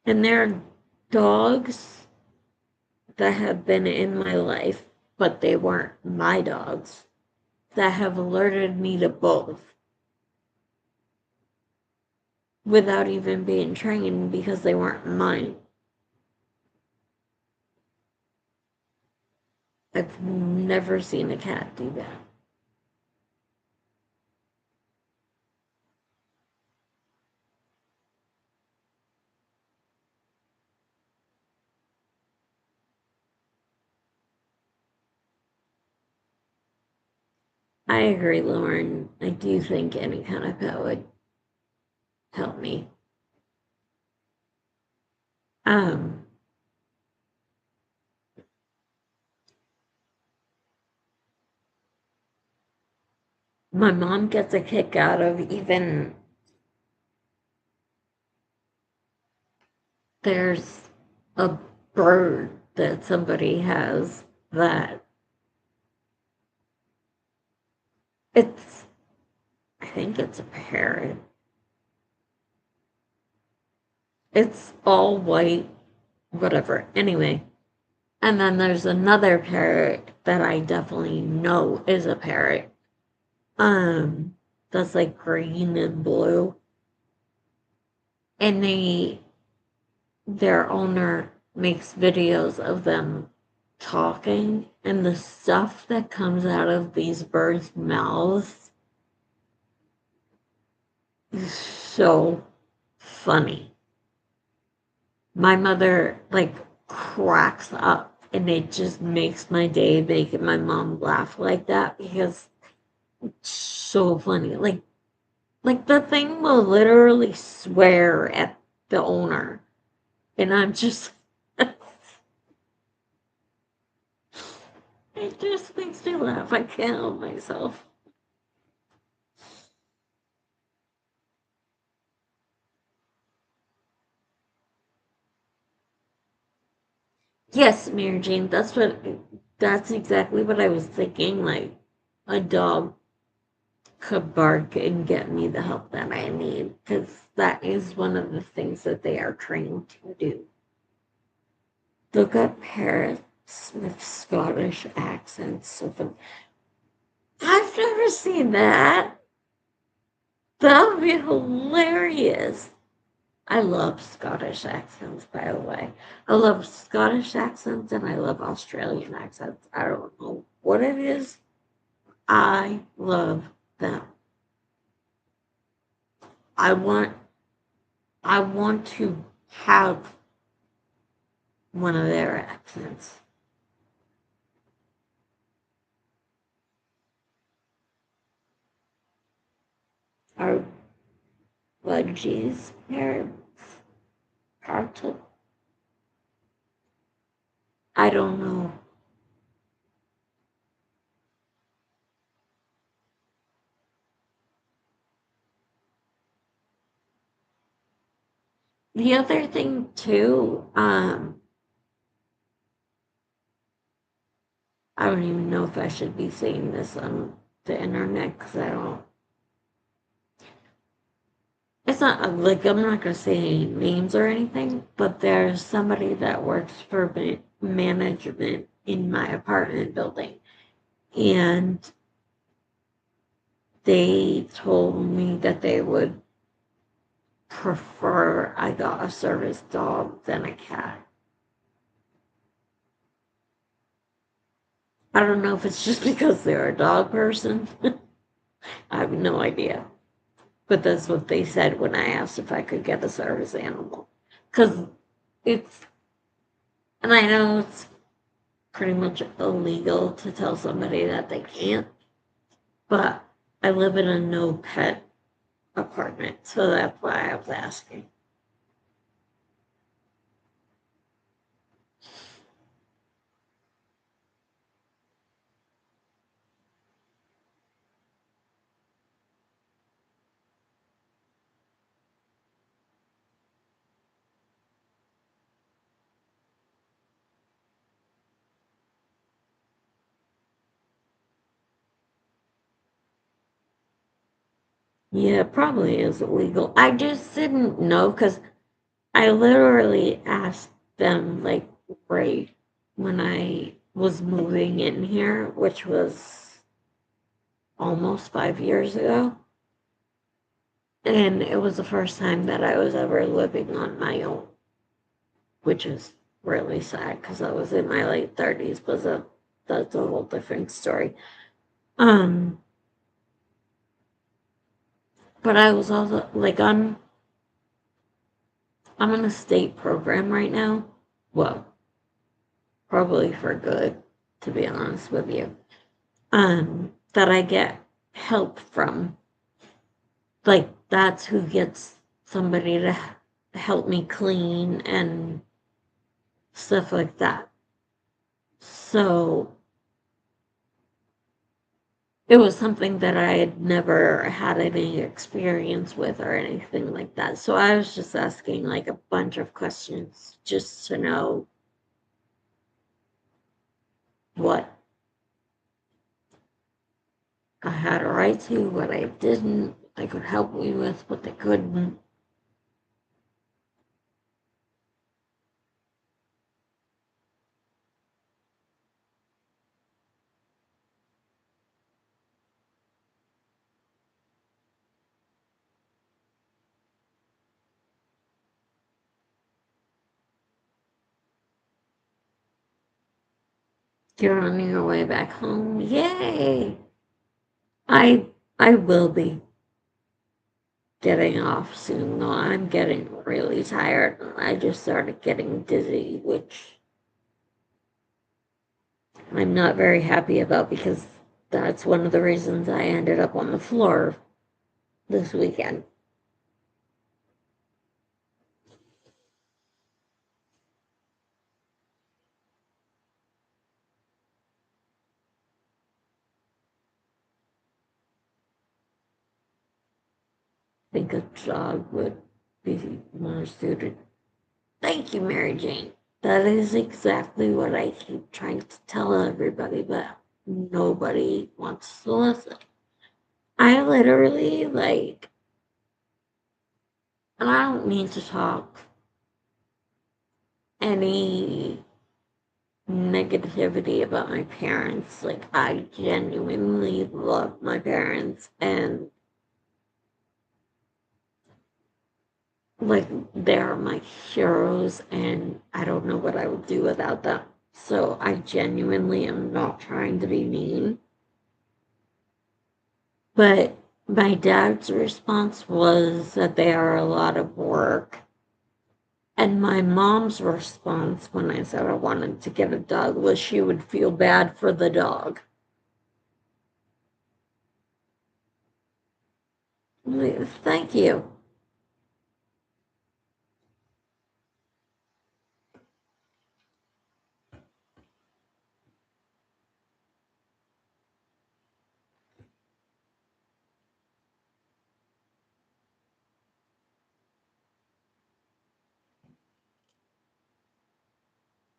Speaker 1: And there are dogs that have been in my life, but they weren't my dogs, that have alerted me to both without even being trained because they weren't mine. I've never seen a cat do that. I agree, Lauren. I do think any kind of pet would help me. Um, my mom gets a kick out of, even there's a bird that somebody has that it's, I think it's a parrot. It's all white, whatever. Anyway, and then there's another parrot that I definitely know is a parrot. That's like green and blue. And their owner makes videos of them talking, and the stuff that comes out of these birds' mouths is so funny. My mother like cracks up, and it just makes my day making my mom laugh like that because it's so funny. Like the thing will literally swear at the owner, and I'm just it just makes me laugh. I can't help myself. Yes, Mary Jane, that's exactly what I was thinking. Like a dog could bark and get me the help that I need because that is one of the things that they are trained to do. Look up parrots with Scottish accents. I've never seen that. That would be hilarious. I love Scottish accents, by the way. I love Scottish accents and I love Australian accents. I don't know what it is. I love them. I want I want to have one of their accents. Are Budgie's parents Carlton? I don't know. The other thing too, I don't even know if I should be saying this on the internet because I don't. It's not like I'm not gonna say any names or anything, but there's somebody that works for management in my apartment building, and they told me that they would prefer I got a service dog than a cat. I don't know if it's just because they're a dog person. I have no idea. But that's what they said when I asked if I could get a service animal. Because it's, and I know it's pretty much illegal to tell somebody that they can't, but I live in a no pet apartment, so that's why I was asking. Yeah, it probably is illegal. I just didn't know because I literally asked them like right when I was moving in here, which was almost 5 years ago. And it was the first time that I was ever living on my own, which is really sad because I was in my late 30s, but that's a whole different story. Um, but I was also like I'm in a state program right now. Well, probably for good, to be honest with you. That I get help from. Like that's who gets somebody to help me clean and stuff like that. So it was something that I had never had any experience with or anything like that. So I was just asking like a bunch of questions just to know what I had a right to, what I didn't, what they could help me with, what they couldn't. You're on your way back home. Yay! I will be getting off soon though. I'm getting really tired and I just started getting dizzy, which I'm not very happy about because that's one of the reasons I ended up on the floor this weekend. I think a dog would be more suited. Thank you, Mary Jane. That is exactly what I keep trying to tell everybody, but nobody wants to listen. I literally like, and I don't mean to talk any negativity about my parents. Like, I genuinely love my parents, and like, they're my heroes, and I don't know what I would do without them. So, I genuinely am not trying to be mean. But my dad's response was that they are a lot of work And my mom's response when I said I wanted to get a dog was she would feel bad for the dog. Thank you.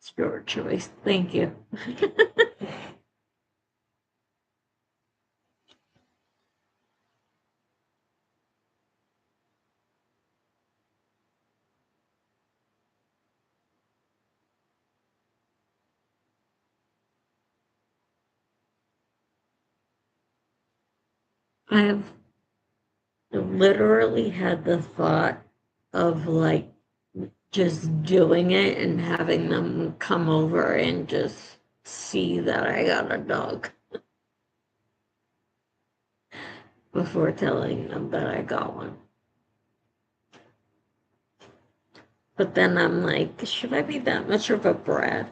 Speaker 1: It's your choice. Thank you. I've literally had the thought of like just doing it and having them come over and just see that I got a dog before telling them that I got one. But then I'm like, should I be that much of a brat?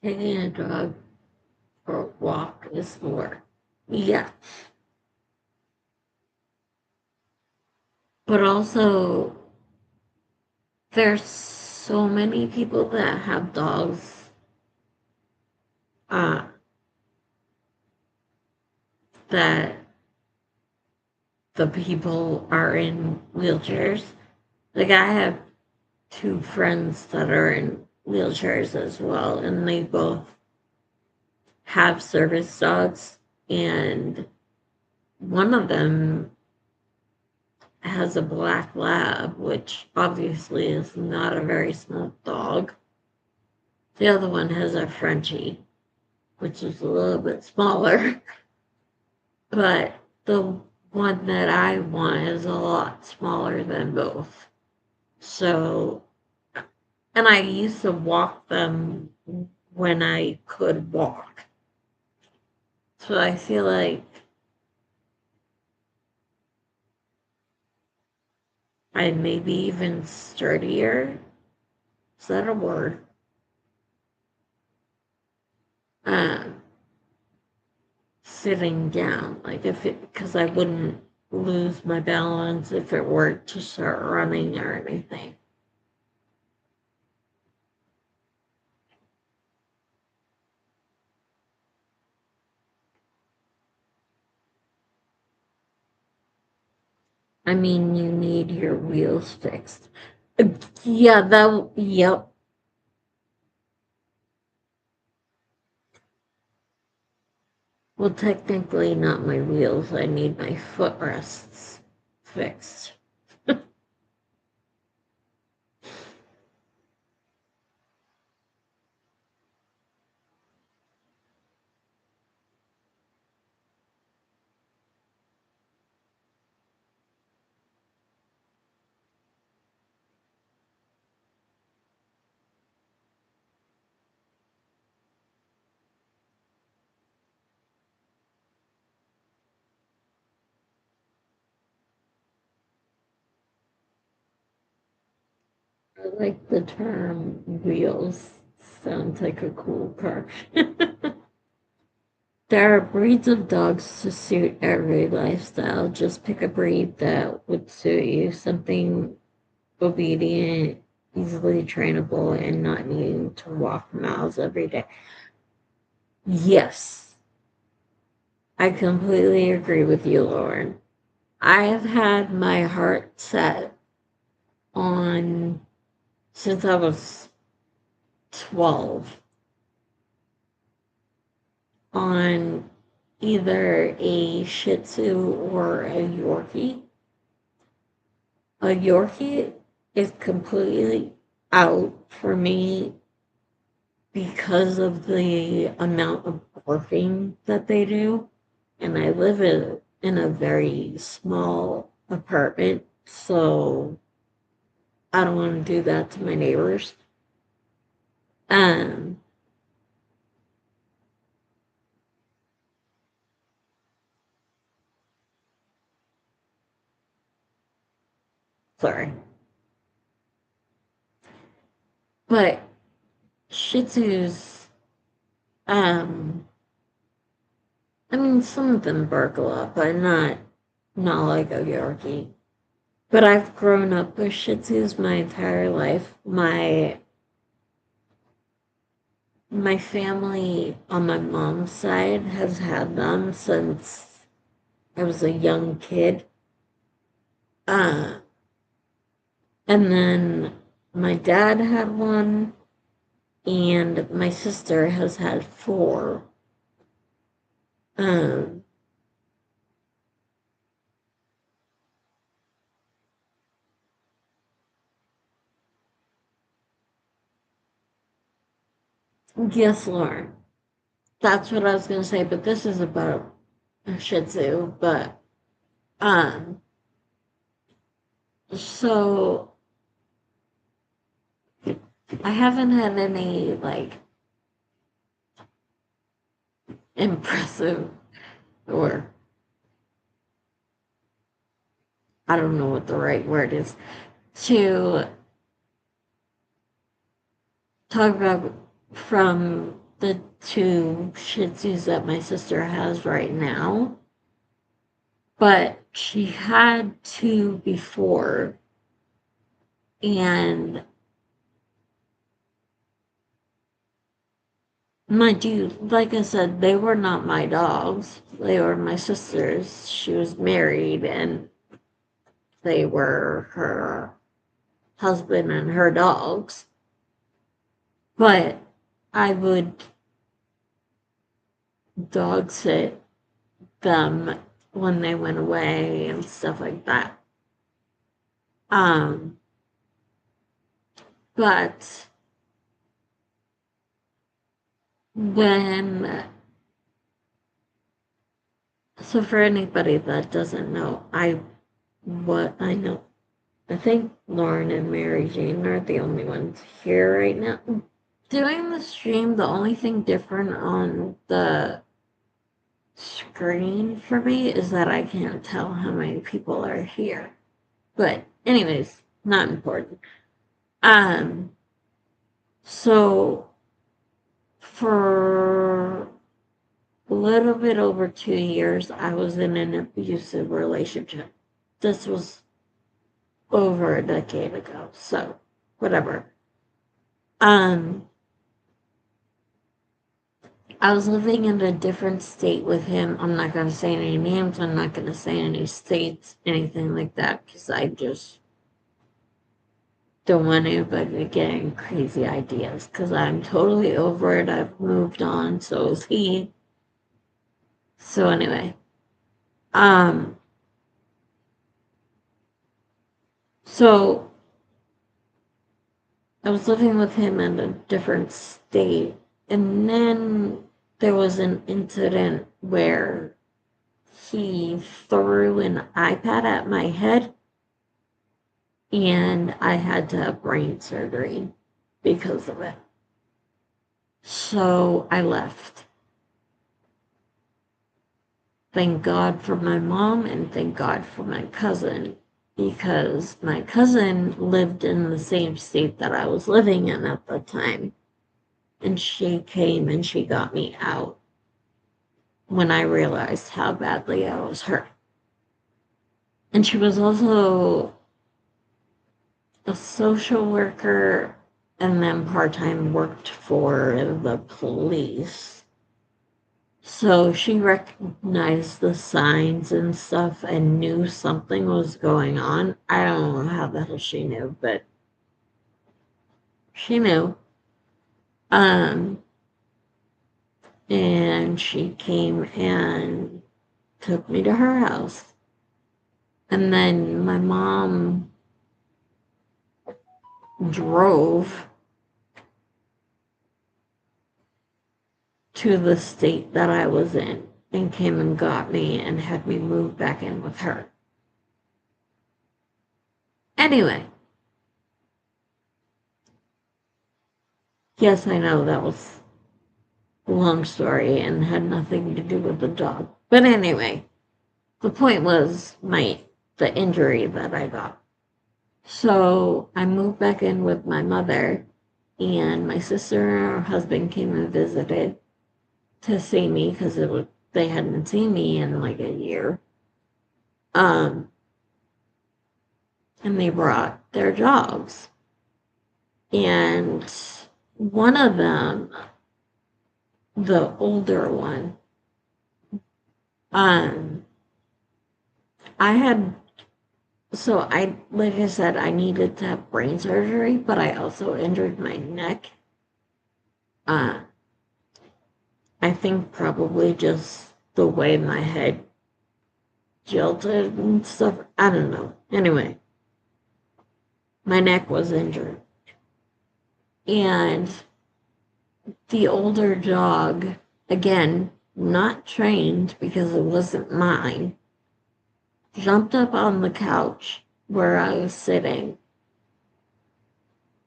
Speaker 1: Taking a dog for a walk is more. Yeah. But also, there's so many people that have dogs uh, that the people are in wheelchairs. Like, I have two friends that are in wheelchairs as well, and they both have service dogs, and one of them has a black lab, which obviously is not a very small dog. The other one has a Frenchie, which is a little bit smaller, but the one that I want is a lot smaller than both. So, and I used to walk them when I could walk. So I feel like I may be even sturdier. Is that a word? Um, Sitting down, like if it, because I wouldn't lose my balance if it were to start running or anything. I mean, you need your wheels fixed. Yeah, yep. Well, technically, not my wheels. I need my footrests fixed. I like the term wheels. Sounds like a cool car. There are breeds of dogs to suit every lifestyle. Just pick a breed that would suit you. Something obedient, easily trainable, and not needing to walk miles every day. Yes, I completely agree with you, Lauren. I have had my heart set on since I was 12 on either a Shih Tzu or a Yorkie. A Yorkie is completely out for me because of the amount of barking that they do. And I live in a very small apartment, so I don't want to do that to my neighbors. Um, sorry. But Shih Tzus, um, I mean, some of them bark a lot, but not like a Yorkie. But I've grown up with Shih Tzus my entire life. My family on my mom's side has had them since I was a young kid. Uh, and then my dad had one, and my sister has had four. Um, yes, Lauren, that's what I was gonna say, but this is about a Shih Tzu. But um, so I haven't had any like impressive or I don't know what the right word is to talk about from the two Shih Tzus that my sister has right now, but she had two before, and mind you, like I said, they were not my dogs. They were my sister's. She was married, and they were her husband and her dogs. But I would dog sit them when they went away and stuff like that. Um, but when, so for anybody that doesn't know, what I know, I think Lauren and Mary Jane are the only ones here right now. Doing the stream, the only thing different on the screen for me is that I can't tell how many people are here. But anyways, not important. Um, so for a little bit over 2 years, I was in an abusive relationship. This was over a decade ago, so whatever. Um, I was living in a different state with him. I'm not going to say any names, I'm not going to say any states, anything like that, because I just don't want anybody getting crazy ideas, because I'm totally over it. I've moved on, so is he. So anyway, um, so I was living with him in a different state, and then there was an incident where he threw an iPad at my head, and I had to have brain surgery because of it. So I left. Thank God for my mom and thank God for my cousin, because my cousin lived in the same state that I was living in at the time. And she came and she got me out when I realized how badly I was hurt. And she was also a social worker and then part time worked for the police. So she recognized the signs and stuff and knew something was going on. I don't know how the hell she knew, but she knew. Um, and she came and took me to her house. And then my mom drove to the state that I was in and came and got me and had me move back in with her. Anyway, yes, I know that was a long story and had nothing to do with the dog. But anyway, the point was the injury that I got. So I moved back in with my mother, and my sister and her husband came and visited to see me because they hadn't seen me in like a year. Um, and they brought their dogs, and one of them, the older one, um, I had like I said, I needed to have brain surgery, but I also injured my neck. Uh, I think probably just the way my head jilted and stuff. I don't know. Anyway, my neck was injured. And the older dog, again, not trained because it wasn't mine, jumped up on the couch where I was sitting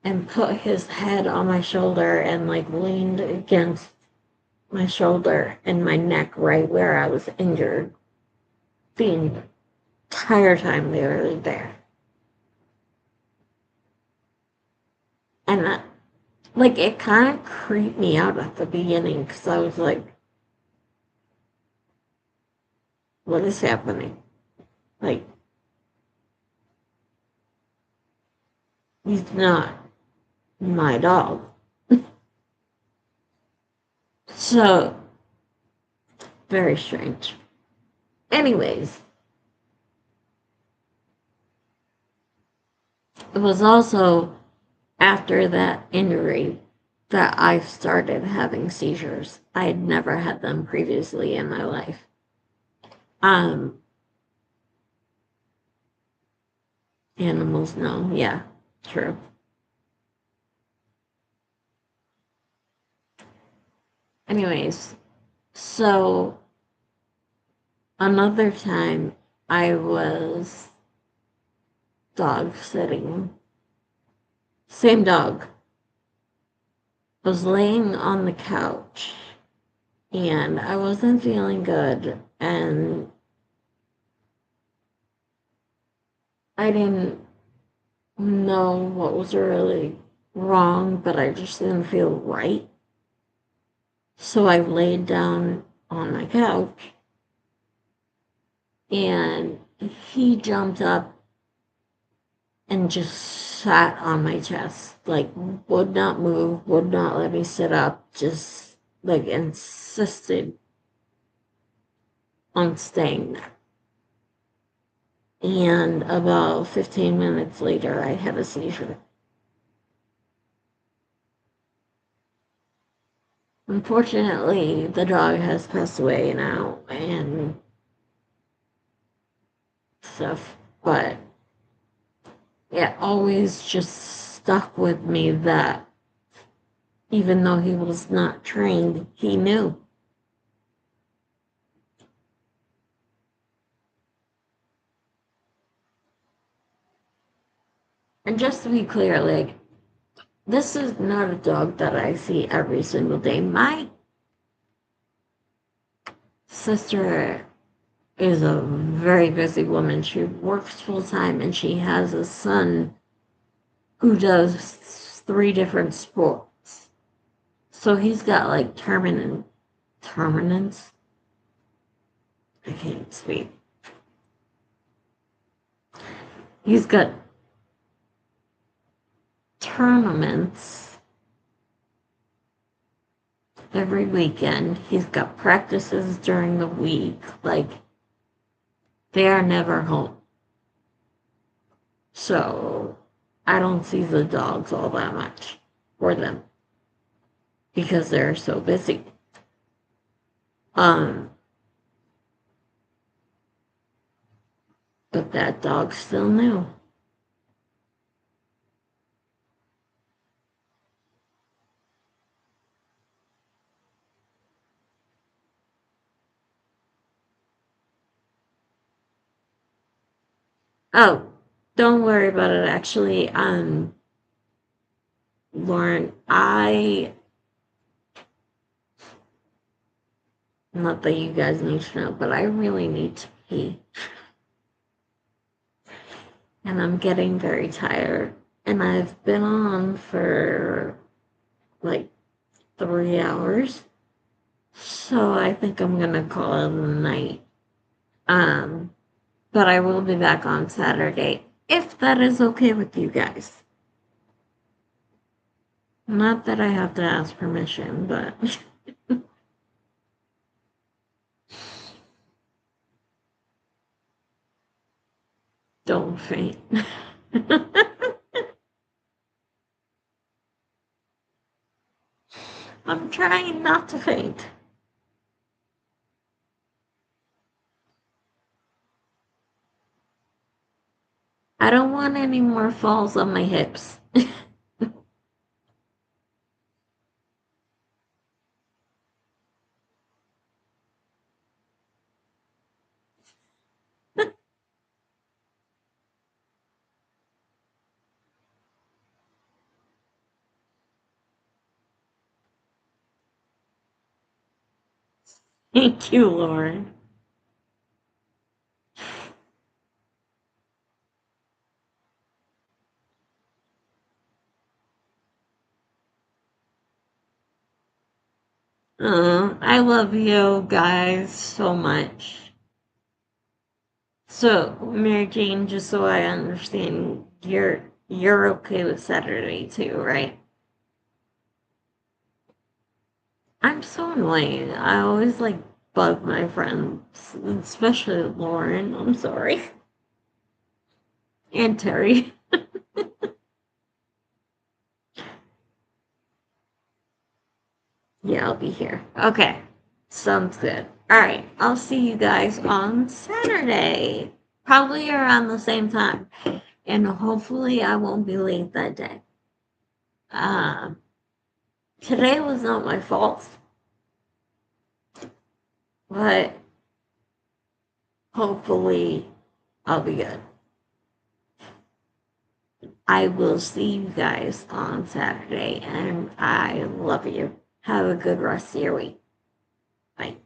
Speaker 1: and put his head on my shoulder and like leaned against my shoulder and my neck right where I was injured the entire time they were there. And like it kind of creeped me out at the beginning because I was like, what is happening? Like, he's not my dog. So, very strange. Anyways, it was also after that injury that I started having seizures. I had never had them previously in my life. Um, Animals, no, yeah, true. Anyways, so another time I was dog sitting, same dog, was laying on the couch and I wasn't feeling good and I didn't know what was really wrong, but I just didn't feel right. So I laid down on my couch and he jumped up and just sat on my chest, like would not move, would not let me sit up, just like insisted on staying there. And about 15 minutes later, I had a seizure. Unfortunately, the dog has passed away now and stuff, but it always just stuck with me that even though he was not trained, he knew. And just to be clear, like, this is not a dog that I see every single day. My sister is a very busy woman. She works full time and she has a son who does three different sports. So he's got like terminance. I can't speak. He's got tournaments every weekend. He's got practices during the week. Like, they are never home. So I don't see the dogs all that much for them because they're so busy. Um, but that dog's still new. Oh, don't worry about it. Actually, Lauren, not that you guys need to know, but I really need to pee, and I'm getting very tired. And I've been on for like 3 hours, so I think I'm gonna call it a night. Um, but I will be back on Saturday if that is okay with you guys. Not that I have to ask permission, but don't faint. I'm trying not to faint. I don't want any more falls on my hips. Thank you, Lauren. I love you guys so much. So, Mary Jane, just so I understand, you're okay with Saturday too, right? I'm so annoying. I always like bug my friends, especially Lauren. I'm sorry. And Terry. Yeah, I'll be here. Okay. Sounds good. All right. I'll see you guys on Saturday. Probably around the same time. And hopefully I won't be late that day. Um, Today was not my fault, but hopefully I'll be good. I will see you guys on Saturday, and I love you. Have a good rest of your week. Bye.